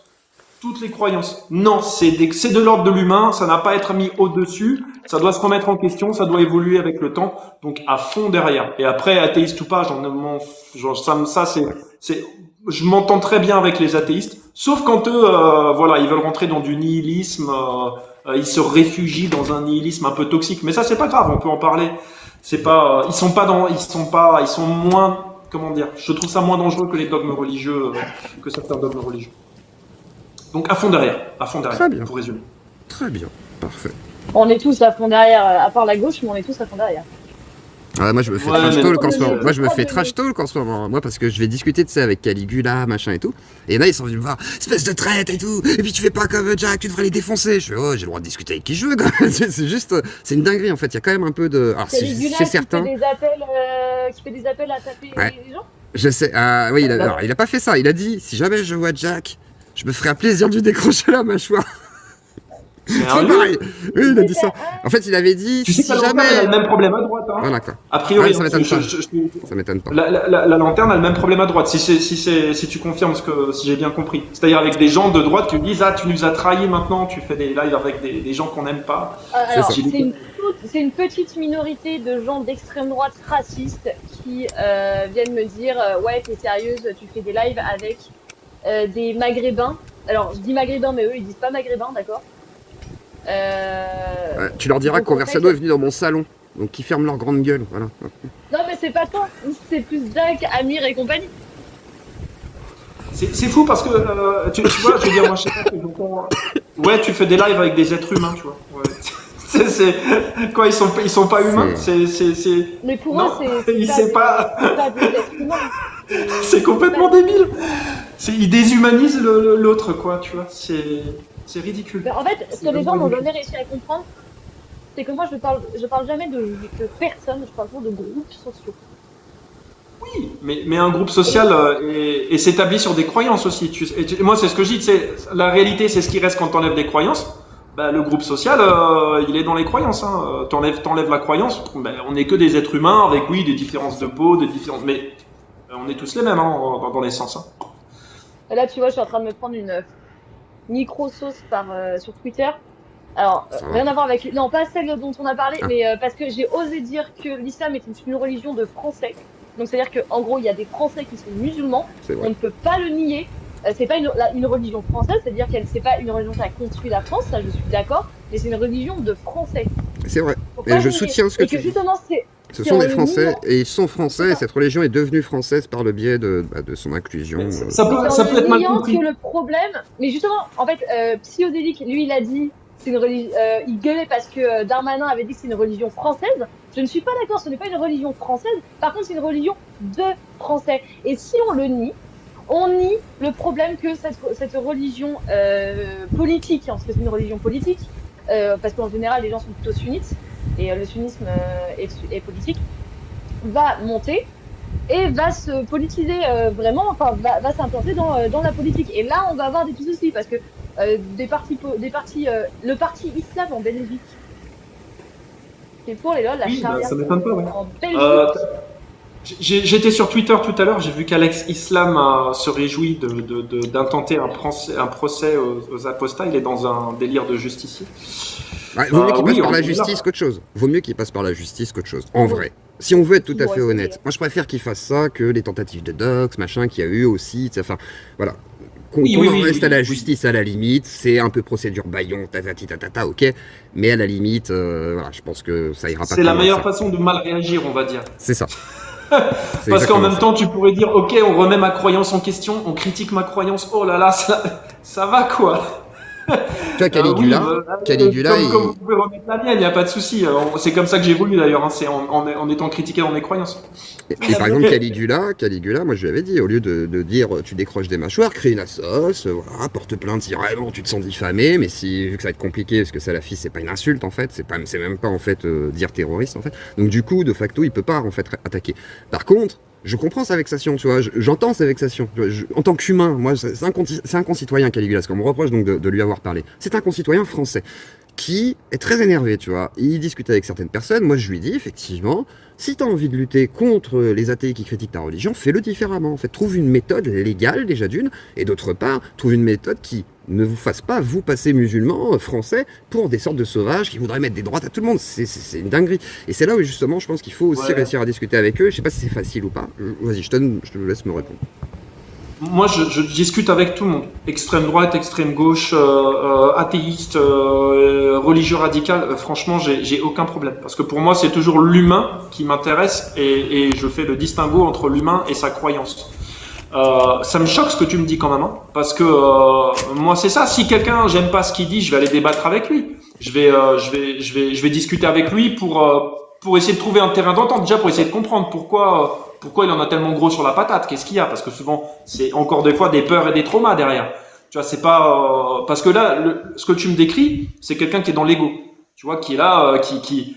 Toutes les croyances. Non, c'est de l'ordre de l'humain, ça n'a pas à être mis au-dessus, ça doit se remettre en question, ça doit évoluer avec le temps. Donc à fond derrière. Et après, athéiste ou pas, je m'entends très bien avec les athéistes, sauf quand eux, voilà, ils veulent rentrer dans du nihilisme, ils se réfugient dans un nihilisme un peu toxique. Mais ça, c'est pas grave, on peut en parler. C'est pas, ils sont moins, comment dire, je trouve ça moins dangereux que les dogmes religieux, que certains dogmes religieux. Donc à fond derrière, Très bien. pour résumer. Très bien, parfait. On est tous à fond derrière, à part la gauche, mais on est tous à fond derrière. Ah, moi je me fais Ouais, trash mais- talk en ce moment. Le Moi je me fais problème- trash talk en ce moment. Moi parce que je vais discuter de ça avec Caligula, machin et tout. Et là ils sont venus me voir, espèce de traite et tout. Et puis tu fais pas comme Jack, tu devrais les défoncer. Je fais oh j'ai le droit de discuter avec qui je veux. Quoi. C'est juste, c'est une dinguerie en fait. Il y a quand même un peu de. Alors Caligula c'est qui certain. qui fait des appels à taper Ouais. les gens. Je sais. Ah oui, alors, il a pas fait ça. Il a dit si jamais je vois Jack, je me ferai un plaisir de lui décrocher la mâchoire. C'est Sérieux pareil. Oui, il a dit ça. En fait, il avait dit Tu sais si que la lanterne, elle a le jamais. même problème à droite. Hein. Voilà quoi. A priori, Ouais, ça m'étonne pas. je- Ça m'étonne pas. la lanterne a le même problème à droite. Si tu confirmes si j'ai bien compris. C'est-à-dire avec des gens de droite qui disent tu nous as trahis maintenant, tu fais des lives avec des gens qu'on n'aime pas. Alors, ça. c'est une petite minorité de gens d'extrême droite racistes qui viennent me dire ouais, t'es sérieuse, tu fais des lives avec des maghrébins. Alors, je dis maghrébins, mais eux, ils disent pas maghrébins, d'accord. Ouais, tu leur diras Donc, que en Conversano fait- est venu dans mon salon. Donc qu'ils ferment leur grande gueule. Voilà. Non, mais c'est pas toi, c'est plus Jack, Amir et compagnie. C'est fou parce que tu vois, je veux dire, moi je sais pas que j'entends. Ouais, tu fais des lives avec des êtres humains, tu vois. Ouais. Quoi, ils sont pas humains. Mais pour Non, eux, c'est il pas sait des- pas. c'est pas des êtres humains. C'est complètement débile. Ils déshumanisent l'autre, quoi, tu vois. C'est ridicule. Mais en fait, ce que les gens n'ont jamais réussi à comprendre, c'est que moi, je parle jamais de personnes, je parle toujours de groupes sociaux. Oui, mais un groupe social et s'établit sur des croyances aussi. Moi, c'est ce que je dis. La réalité, c'est ce qui reste quand t'enlèves des croyances. Bah, le groupe social, il est dans les croyances. Hein. T'enlèves la croyance, bah, on n'est que des êtres humains avec, oui, des différences de peau, mais on est tous les mêmes hein, dans l'essence. Hein. Et là, tu vois, je suis en train de me prendre une micro-sauce sur Twitter. Alors, Ça va. rien à voir avec... Non, pas celle dont on a parlé, Ah. mais parce que j'ai osé dire que l'islam est une religion de Français. Donc, c'est-à-dire qu'en gros, il y a des Français qui sont musulmans. C'est On vrai. ne peut pas le nier. C'est pas une religion française, c'est-à-dire qu'elle c'est pas une religion qui a construit la France, ça je suis d'accord, mais c'est une religion de Français. C'est vrai. Faut Et pas je le nier. soutiens ce que Et tu que dis. justement, c'est Ce c'est sont en des le Français niant. et ils sont français. Et C'est ça. cette religion est devenue française par le biais de son inclusion. Mais ça C'est peut, en ça peut le être mal niant compris. que le problème, mais justement, en fait, Psyodélique, lui, il a dit, il gueulait parce que Darmanin avait dit que c'est une religion française. Je ne suis pas d'accord, ce n'est pas une religion française. Par contre, c'est une religion de Français. Et si on le nie, on nie le problème que cette religion politique, parce que c'est une religion politique, parce qu'en général, les gens sont plutôt sunnites, et le sunnisme est politique, va monter et va se politiser vraiment, enfin va s'implanter dans la politique. Et là, on va avoir des petits soucis parce que le parti islam en Belgique, c'est pour les lol, la Oui, bah, charia ça m'étonne pas, ouais. en Belgique. J'étais sur Twitter tout à l'heure, j'ai vu qu'Alex Islam se réjouit d'intenter un procès aux apostats. Il est dans un délire de justicier. Ouais, vaut mieux qu'il passe oui, par on la est là. justice qu'autre chose. Vaut mieux qu'il passe par la justice qu'autre chose. En vrai. Si on veut être tout à Ouais, fait c'est honnête. vrai. Moi, je préfère qu'il fasse ça que les tentatives de dox, machin, qu'il y a eu aussi. Enfin, voilà. Qu'on Oui, qu'on oui, en oui, reste oui, à la oui. justice à la limite. C'est un peu procédure baillon, tatata, ok. Mais à la limite, voilà, je pense que ça ira pas C'est plus la loin que meilleure ça. façon de mal réagir, on va dire. C'est ça. C'est Parce qu'en exactement même ça. temps, tu pourrais dire, ok, on remet ma croyance en question, on critique ma croyance, oh là là, ça va quoi. Tu vois, Caligula, Caligula, comme vous pouvez remettre la mienne, il n'y a pas de souci. C'est comme ça que j'évolue d'ailleurs, hein, c'est en étant critiqué dans mes croyances. Et par exemple, Caligula, moi je lui avais dit, au lieu de dire tu décroches des mâchoires, crée une assoce, voilà, porte plainte si vraiment tu te sens diffamé, mais si, vu que ça va être compliqué, parce que salafiste c'est pas une insulte en fait, c'est même pas en fait dire terroriste en fait, donc du coup, de facto, il peut pas en fait attaquer. Par contre, je comprends sa vexation, tu vois, j'entends sa vexation. En tant qu'humain, moi, c'est un concitoyen Caligula, ce qu'on me reproche donc de lui avoir parlé. C'est un concitoyen français. qui est très énervé, tu vois. Il discute avec certaines personnes, moi je lui dis effectivement, si tu as envie de lutter contre les athées qui critiquent ta religion, fais-le différemment. En fait, trouve une méthode légale déjà d'une, et d'autre part, trouve une méthode qui ne vous fasse pas, vous, passer musulmans, français, pour des sortes de sauvages qui voudraient mettre des droites à tout le monde. C'est une dinguerie. Et c'est là où justement, je pense qu'il faut aussi Ouais. réussir à discuter avec eux. Je sais pas si c'est facile ou pas. Vas-y, je te laisse me répondre. Moi, je discute avec tout le monde. Extrême droite, extrême gauche, athéiste, religieux radical. Franchement, j'ai aucun problème. Parce que pour moi, c'est toujours l'humain qui m'intéresse et je fais le distinguo entre l'humain et sa croyance. Ça me choque ce que tu me dis quand même, hein, parce que moi, c'est ça. Si quelqu'un, j'aime pas ce qu'il dit, je vais aller débattre avec lui. Je vais discuter avec lui pour essayer de trouver un terrain d'entente, déjà pour essayer de comprendre pourquoi il en a tellement gros sur la patate. Qu'est-ce qu'il y a? Parce que souvent, c'est encore des fois des peurs et des traumas derrière. Tu vois, c'est pas parce que là, ce que tu me décris, c'est quelqu'un qui est dans l'ego. Tu vois, qui est là,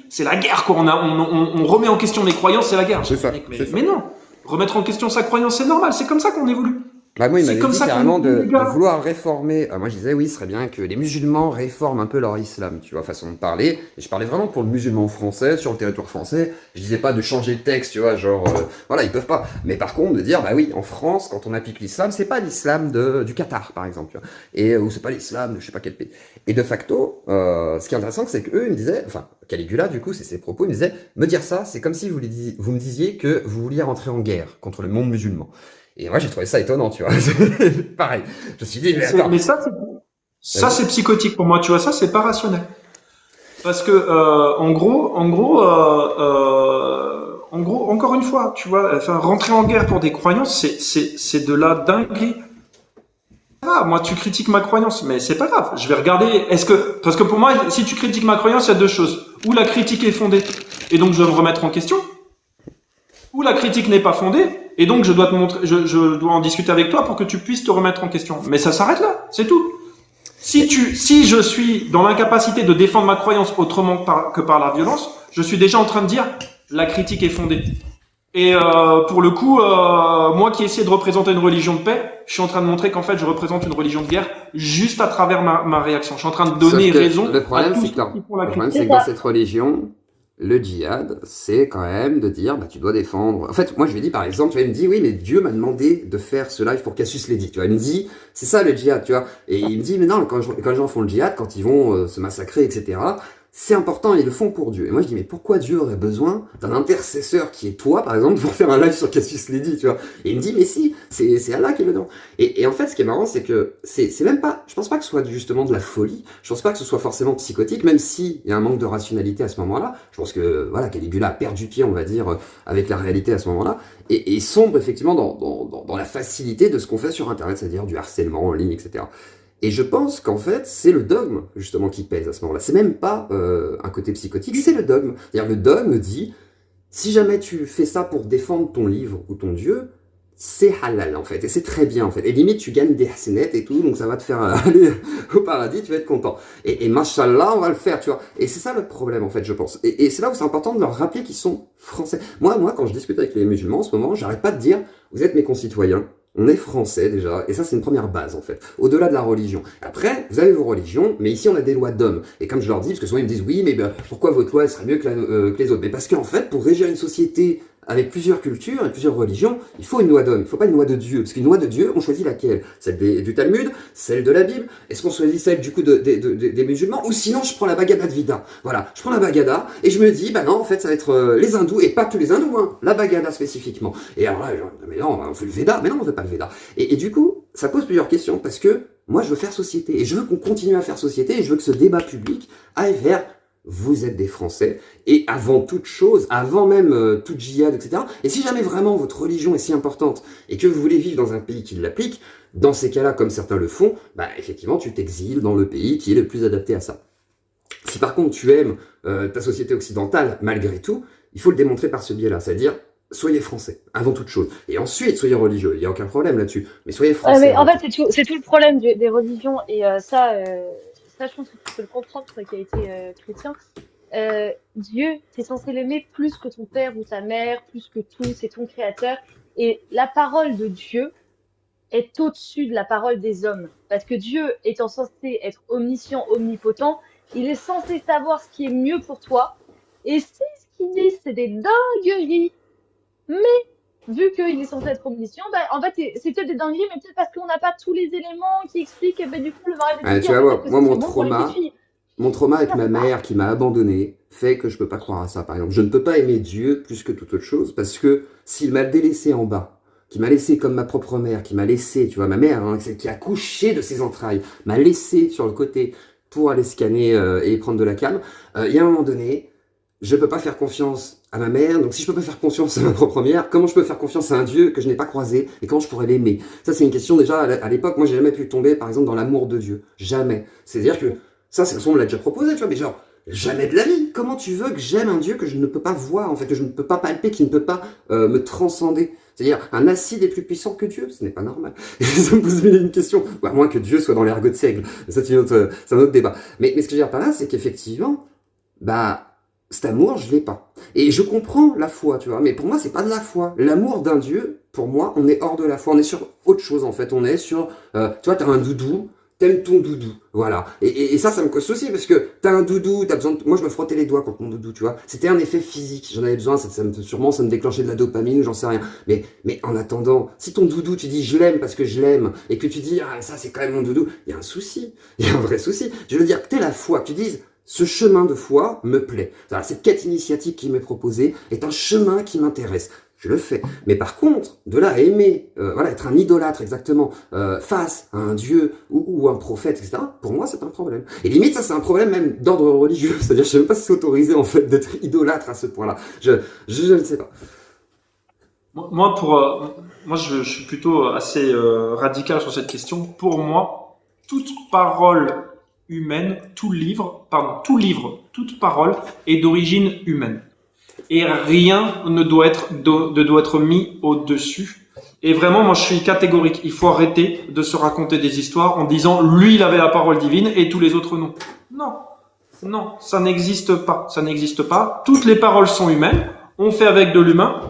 c'est la guerre quoi. On remet en question les croyances, c'est la guerre. C'est ça, Mec, c'est ça. mais non, remettre en question sa croyance, c'est normal. C'est comme ça qu'on évolue. Bah moi, il C'est m'avait comme dit ça qu'on carrément évolue, les de gars. vouloir réformer. Moi, je disais, oui, ce serait bien que les musulmans réforment un peu leur islam, tu vois, façon de parler. Et je parlais vraiment pour le musulman français, sur le territoire français. Je disais pas de changer le texte, tu vois, genre, voilà, ils peuvent pas. Mais par contre, de dire, bah oui, en France, quand on applique l'islam, c'est pas l'islam du Qatar, par exemple, tu vois. Ou c'est pas l'islam de je sais pas quel pays. Et de facto, ce qui est intéressant, c'est qu'eux, ils me disaient, enfin, Caligula, du coup, c'est ses propos, il me disait, me dire ça, c'est comme si vous me disiez que vous vouliez rentrer en guerre contre le monde musulman. Et moi, j'ai trouvé ça étonnant, tu vois. Pareil. Je me suis dit, mais attends. Mais c'est psychotique pour moi. Tu vois, ça, c'est pas rationnel. Parce que en gros, encore une fois, tu vois, enfin, rentrer en guerre pour des croyances, c'est de la dinguerie. Ah, moi, tu critiques ma croyance, mais c'est pas grave. Je vais regarder. Parce que pour moi, si tu critiques ma croyance, il y a deux choses. Ou la critique est fondée, et donc je dois me remettre en question. Ou la critique n'est pas fondée, et donc je dois te montrer, je dois en discuter avec toi pour que tu puisses te remettre en question. Mais ça s'arrête là, c'est tout. Si je suis dans l'incapacité de défendre ma croyance autrement que par la violence, je suis déjà en train de dire la critique est fondée. Et pour le coup, moi qui essaie de représenter une religion de paix, je suis en train de montrer qu'en fait je représente une religion de guerre juste à travers ma réaction. Je suis en train de donner Sauf que raison le à problème, tous c'est ceux que, qui font la le problème, critique. c'est que dans cette religion, le djihad, c'est quand même de dire, bah, tu dois défendre. En fait, moi, je lui ai dit, par exemple, tu vois, il me dit, oui, mais Dieu m'a demandé de faire ce live pour Cassius Lady, tu vois. Il me dit, c'est ça le djihad, tu vois. Et il me dit, mais non, quand les gens font le djihad, quand ils vont se massacrer, etc., c'est important, ils le font pour Dieu. Et moi, je dis, mais pourquoi Dieu aurait besoin d'un intercesseur qui est toi, par exemple, pour faire un live sur Cassius Lady, tu vois. Et il me dit, mais si, c'est Allah qui est dedans. Et en fait, ce qui est marrant, c'est que c'est même pas, je pense pas que ce soit justement de la folie, je pense pas que ce soit forcément psychotique, même s'il y a un manque de rationalité à ce moment-là. Je pense que, voilà, Caligula a perdu pied, on va dire, avec la réalité à ce moment-là, et sombre effectivement dans la facilité de ce qu'on fait sur Internet, c'est-à-dire du harcèlement en ligne, etc. Et je pense qu'en fait, c'est le dogme, justement, qui pèse à ce moment-là. C'est même pas un côté psychotique, c'est le dogme. C'est-à-dire, le dogme dit, si jamais tu fais ça pour défendre ton livre ou ton Dieu, c'est halal, en fait. Et c'est très bien, en fait. Et limite, tu gagnes des hasenettes et tout, donc ça va te faire aller au paradis, tu vas être content. Et mashallah, on va le faire, tu vois. Et c'est ça le problème, en fait, je pense. Et c'est là où c'est important de leur rappeler qu'ils sont français. Moi, quand je discute avec les musulmans en ce moment, j'arrête pas de dire, vous êtes mes concitoyens. On est français déjà, et ça c'est une première base en fait, au-delà de la religion. Après, vous avez vos religions, mais ici on a des lois d'hommes. Et comme je leur dis, parce que souvent ils me disent oui, mais ben, pourquoi votre loi elle serait mieux que les autres? Mais parce qu'en fait, pour régir une société avec plusieurs cultures et plusieurs religions, il faut une loi d'homme, il faut pas une loi de Dieu. Parce qu'une loi de Dieu, on choisit laquelle? Celle du Talmud, celle de la Bible? Est-ce qu'on choisit celle du coup des musulmans? Ou sinon je prends la Bhagavad Gita. Voilà, je prends la Bhagavad et je me dis, bah non, en fait ça va être les hindous, et pas tous les hindous, hein, la Bhagavad spécifiquement. Et alors là, genre, mais non, on fait le Veda, mais non, on fait pas le Veda. Et du coup, ça pose plusieurs questions, parce que moi je veux faire société, et je veux qu'on continue à faire société, et je veux que ce débat public aille vers vous êtes des Français, et avant toute chose, avant même toute djihad, etc. Et si jamais vraiment votre religion est si importante, et que vous voulez vivre dans un pays qui l'applique, dans ces cas-là, comme certains le font, bah effectivement, tu t'exiles dans le pays qui est le plus adapté à ça. Si par contre tu aimes ta société occidentale, malgré tout, il faut le démontrer par ce biais-là, c'est-à-dire, soyez français, avant toute chose. Et ensuite, soyez religieux, il n'y a aucun problème là-dessus. Mais soyez français. Mais en fait, c'est tout le problème des religions. Et ça, je pense que tu peux le comprendre, toi qui as été chrétien. Dieu, t'es censé l'aimer plus que ton père ou ta mère, plus que tout, c'est ton créateur. Et la parole de Dieu est au-dessus de la parole des hommes. Parce que Dieu étant censé être omniscient, omnipotent, il est censé savoir ce qui est mieux pour toi. Et si ce qu'il dit, c'est des dingueries, mais vu qu'il est censé être omniscient, bah, en fait, c'est peut-être des dingueries, mais peut-être parce qu'on n'a pas tous les éléments qui expliquent, et bah, du coup, le mariage est Ouais, tu en vas fait, voir, peut-être que moi, c'est bon pour les petites filles. mon trauma avec Ça, ma c'est pas. mère qui m'a abandonné fait que je peux pas croire à ça, par exemple. Je ne peux pas aimer Dieu plus que toute autre chose parce que s'il m'a délaissé en bas, qui m'a laissé comme ma propre mère, qui m'a laissé, tu vois, ma mère, hein, qui a couché de ses entrailles, m'a laissé sur le côté pour aller scanner et prendre de la cam, il y a un moment donné, je peux pas faire confiance à ma mère, donc si je peux pas faire confiance à ma propre mère, comment je peux faire confiance à un Dieu que je n'ai pas croisé et comment je pourrais l'aimer? Ça, c'est une question déjà, à l'époque, moi, j'ai jamais pu tomber, par exemple, dans l'amour de Dieu. Jamais. C'est-à-dire que, ça, c'est on me l'a déjà proposé, tu vois, mais genre, jamais de la vie. Comment tu veux que j'aime un Dieu que je ne peux pas voir, en fait, que je ne peux pas palper, qui ne peut pas me transcender? C'est-à-dire, un acide est plus puissant que Dieu, ce n'est pas normal. Et ça me pose une question. Ou à moins que Dieu soit dans l'ergot de seigle. Ça, c'est un autre débat. Mais ce que je veux dire par là, c'est qu'effectivement, bah, cet amour, je l'ai pas. Et je comprends la foi, tu vois, mais pour moi, c'est pas de la foi. L'amour d'un Dieu, pour moi, on est hors de la foi. On est sur autre chose, en fait. On est sur, tu vois, t'as un doudou, t'aimes ton doudou, voilà. Et ça me cause souci, parce que t'as un doudou, t'as besoin de... Moi, je me frottais les doigts contre mon doudou, tu vois. C'était un effet physique, j'en avais besoin, sûrement, ça me déclenchait de la dopamine, j'en sais rien. Mais en attendant, si ton doudou, tu dis je l'aime parce que je l'aime, et que tu dis, ah, ça, c'est quand même mon doudou, il y a un souci. Il y a un vrai souci. Je veux dire, que t'aies la foi, que tu dises, ce chemin de foi me plaît. Alors, cette quête initiatique qui m'est proposée est un chemin qui m'intéresse. Je le fais. Mais par contre, de là à aimer, voilà, être un idolâtre exactement, face à un dieu ou un prophète, etc., pour moi, c'est un problème. Et limite, ça, c'est un problème même d'ordre religieux. C'est-à-dire, je sais même pas si c'est autorisé, en fait, d'être idolâtre à ce point-là. Je ne sais pas. Moi, je suis plutôt assez radical sur cette question. Pour moi, toute parole humaine, tout livre, toute parole est d'origine humaine. Et rien ne doit être mis au-dessus. Et vraiment, moi, je suis catégorique. Il faut arrêter de se raconter des histoires en disant lui, il avait la parole divine et tous les autres non. Non, non, ça n'existe pas. Ça n'existe pas. Toutes les paroles sont humaines. On fait avec de l'humain.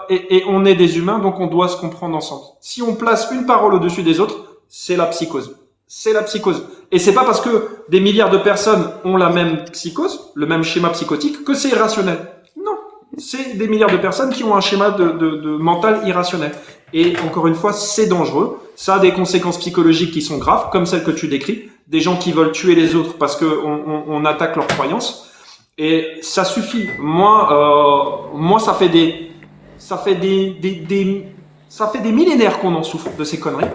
Et on est des humains, donc on doit se comprendre ensemble. Si on place une parole au-dessus des autres, c'est la psychose. C'est la psychose. Et c'est pas parce que des milliards de personnes ont la même psychose, le même schéma psychotique, que c'est irrationnel. Non, c'est des milliards de personnes qui ont un schéma de mental irrationnel. Et encore une fois, c'est dangereux. Ça a des conséquences psychologiques qui sont graves, comme celles que tu décris. Des gens qui veulent tuer les autres parce qu'on attaque leurs croyances. Et ça suffit. Moi, ça fait des millénaires qu'on en souffre de ces conneries.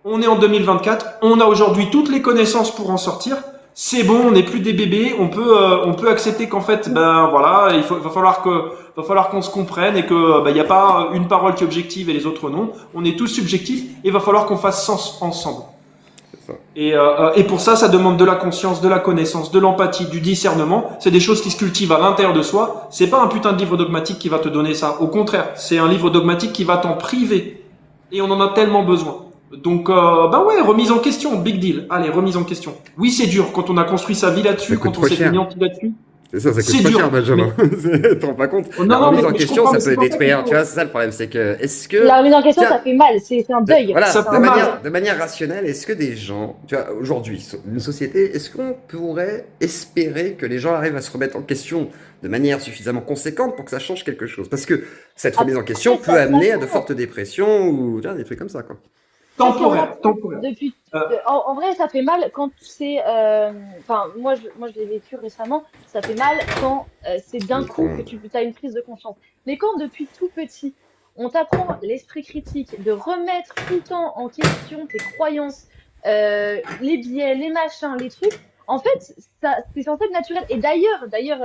On est en 2024, on a aujourd'hui toutes les connaissances pour en sortir. C'est bon, on n'est plus des bébés, on peut accepter qu'en fait, ben voilà, va falloir qu'on se comprenne et que il y a pas une parole qui est objective et les autres non. On est tous subjectifs et il va falloir qu'on fasse sens ensemble. Et pour ça, ça demande de la conscience, de la connaissance, de l'empathie, du discernement. C'est des choses qui se cultivent à l'intérieur de soi. C'est pas un putain de livre dogmatique qui va te donner ça. Au contraire, c'est un livre dogmatique qui va t'en priver. Et on en a tellement besoin. Donc, ben ouais, remise en question, big deal. Allez, remise en question. Oui, c'est dur quand on a construit sa vie là-dessus, Ça coûte quand on trop s'est cher. anéanti là-dessus. C'est ça coûte C'est trop dur, cher, Benjamin. Tu te rends pas compte? Non, La non, remise en mais je question, comprends, ça mais peut c'est pour ça détruire. qu'il Tu faut. vois, c'est ça le problème. C'est que, est-ce que. La remise en question, Tiens, ça fait mal, c'est un deuil. voilà, Ça C'est fait un mal. deuil. de manière rationnelle, est-ce que des gens, tu vois, aujourd'hui, une société, est-ce qu'on pourrait espérer que les gens arrivent à se remettre en question de manière suffisamment conséquente pour que ça change quelque chose? Parce que cette remise en question Après, peut ça amener à de dépend. fortes dépressions ou tu vois, des trucs comme ça, quoi. Parce qu'il y en a Temporaire. depuis. Euh, En vrai, ça fait mal quand c'est. Enfin, moi, je l'ai vécu récemment. Ça fait mal quand c'est d'un coup que Micro-ondes. tu as une prise de conscience. Mais quand depuis tout petit, on t'apprend l'esprit critique, de remettre tout le temps en question tes croyances, les biais, les machins, les trucs. En fait, ça, c'est censé être naturel. Et d'ailleurs,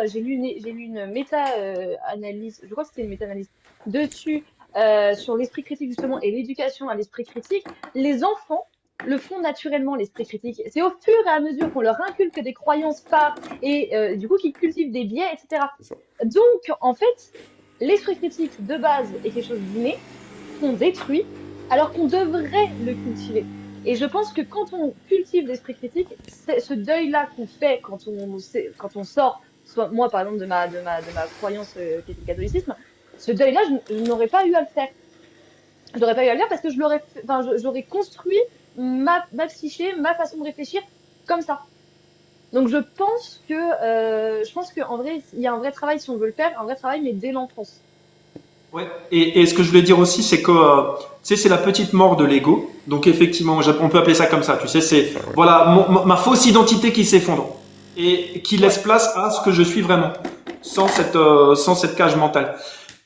j'ai lu une méta-analyse. Je crois que c'était une méta-analyse dessus sur l'esprit critique justement et l'éducation à l'esprit critique. Les enfants le font naturellement, l'esprit critique. C'est au fur et à mesure qu'on leur inculque des croyances par et du coup qu'ils cultivent des biais, etc. C'est ça. Donc, en fait, l'esprit critique de base est quelque chose d'inné qu'on détruit alors qu'on devrait le cultiver. Et je pense que quand on cultive l'esprit critique, c'est ce deuil-là qu'on fait quand on sort, soit moi par exemple de ma croyance qui était le catholicisme, ce deuil-là, je n'aurais pas eu à le faire. Je n'aurais pas eu à le faire parce que j'aurais construit ma psyché, ma façon de réfléchir comme ça. Donc je pense que en vrai, il y a un vrai travail si on veut le faire, un vrai travail, mais dès l'enfance. Ouais. Et ce que je voulais dire aussi, c'est que tu sais, c'est la petite mort de l'ego. Donc effectivement, on peut appeler ça comme ça. Tu sais, c'est Ça, ouais. voilà ma fausse identité qui s'effondre et qui laisse Ouais. place à ce que je suis vraiment, sans cette cage mentale.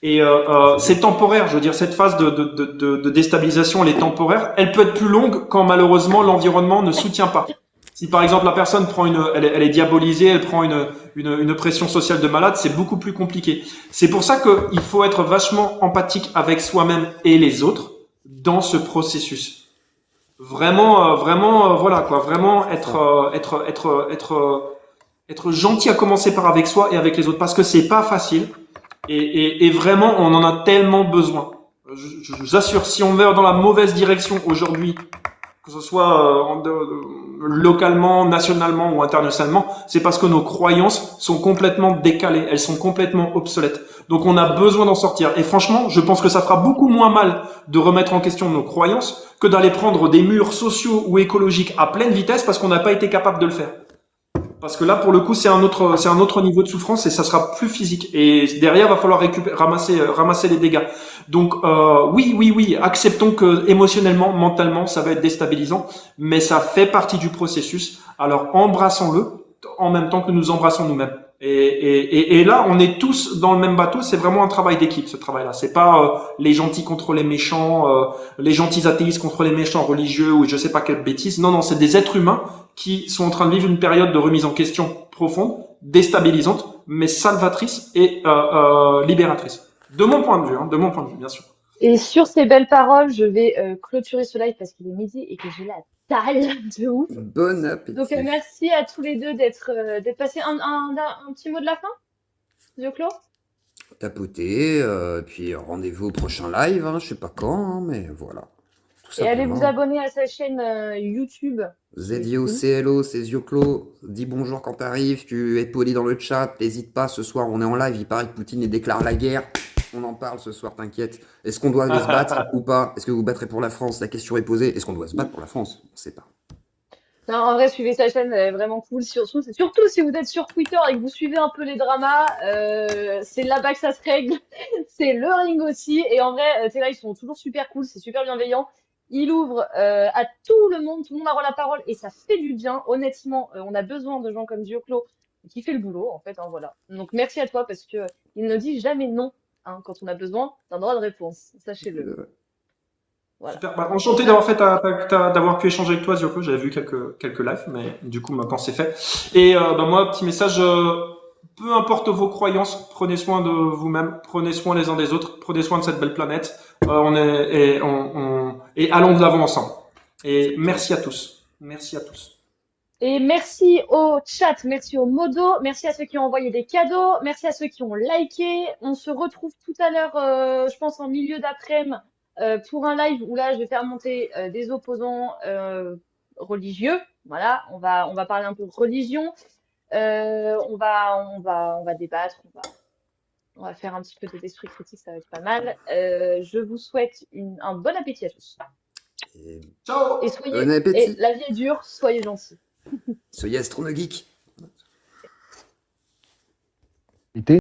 Et C'est bien. c'est temporaire. Je veux dire, cette phase de déstabilisation, elle est temporaire. Elle peut être plus longue quand malheureusement l'environnement ne soutient pas. Si par exemple la personne prend elle est diabolisée, elle prend une pression sociale de malade, c'est beaucoup plus compliqué. C'est pour ça qu'il faut être vachement empathique avec soi-même et les autres dans ce processus. Vraiment, voilà quoi, vraiment C'est ça. être gentil à commencer par avec soi et avec les autres parce que c'est pas facile et vraiment on en a tellement besoin. Je vous assure, si on va dans la mauvaise direction aujourd'hui, que ce soit localement, nationalement ou internationalement, c'est parce que nos croyances sont complètement décalées, elles sont complètement obsolètes. Donc on a besoin d'en sortir. Et franchement, je pense que ça fera beaucoup moins mal de remettre en question nos croyances que d'aller prendre des murs sociaux ou écologiques à pleine vitesse parce qu'on n'a pas été capable de le faire. Parce que là, pour le coup, c'est un autre niveau de souffrance et ça sera plus physique. Et derrière, va falloir ramasser les dégâts. Donc, oui, acceptons que émotionnellement, mentalement, ça va être déstabilisant, mais ça fait partie du processus. Alors, embrassons-le en même temps que nous embrassons nous-mêmes. Et là, on est tous dans le même bateau. C'est vraiment un travail d'équipe, ce travail-là. C'est pas les gentils contre les méchants, les gentils athéistes contre les méchants religieux ou je sais pas quelle bêtise. Non, c'est des êtres humains qui sont en train de vivre une période de remise en question profonde, déstabilisante, mais salvatrice et libératrice. De mon point de vue, de mon point de vue, bien sûr. Et sur ces belles paroles, je vais clôturer ce live parce qu'il est midi et que j'ai la dalle de ouf. Bon Donc appétit. merci à tous les deux d'être passés. Un petit mot de la fin, Dioclo? Tapoter, puis rendez-vous au prochain live, hein, je sais pas quand, hein, mais voilà, tout Et allez vous simplement. abonner à sa chaîne YouTube, qui est Zedio, cool. CLO, c'est Zioclo, dis bonjour quand t'arrives, tu es poli dans le chat, n'hésite pas, ce soir on est en live, il paraît que Poutine il déclare la guerre, on en parle ce soir, t'inquiète. Est-ce qu'on doit se battre ou pas? Est-ce que vous vous battrez pour la France? La question est posée, est-ce qu'on doit se battre pour la France? On sait pas. Non, en vrai, suivez sa chaîne, elle est vraiment cool. Surtout si vous êtes sur Twitter et que vous suivez un peu les dramas, c'est là-bas que ça se règle. C'est le ring aussi. Et en vrai, tes lives sont toujours super cool, c'est super bienveillant. Il ouvre à tout le monde a la parole et ça fait du bien. Honnêtement, on a besoin de gens comme Dioclo qui fait le boulot, en fait, hein, voilà. Donc merci à toi parce que il ne dit jamais non, hein, quand on a besoin d'un droit de réponse. Sachez-le. Voilà. Super. Bah, enchanté d'avoir d'avoir pu échanger avec toi, Zioko. J'avais vu quelques lives, mais du coup, maintenant c'est fait. Et bah, moi, petit message, peu importe vos croyances, prenez soin de vous-même, prenez soin les uns des autres, prenez soin de cette belle planète. Et allons de l'avant ensemble. Et C'est clair. merci à tous. Merci à tous. Et merci au chat, merci aux modos, merci à ceux qui ont envoyé des cadeaux, merci à ceux qui ont liké. On se retrouve tout à l'heure, je pense en milieu d'après-midi, pour un live où là je vais faire monter des opposants religieux. Voilà, on va parler un peu de religion. On va débattre, on va faire un petit peu d'esprit critique, ça va être pas mal. Je vous souhaite un bon appétit à tous. Et Ciao! bon Et appétit, la vie est dure, soyez gentils. soyez astronogeek.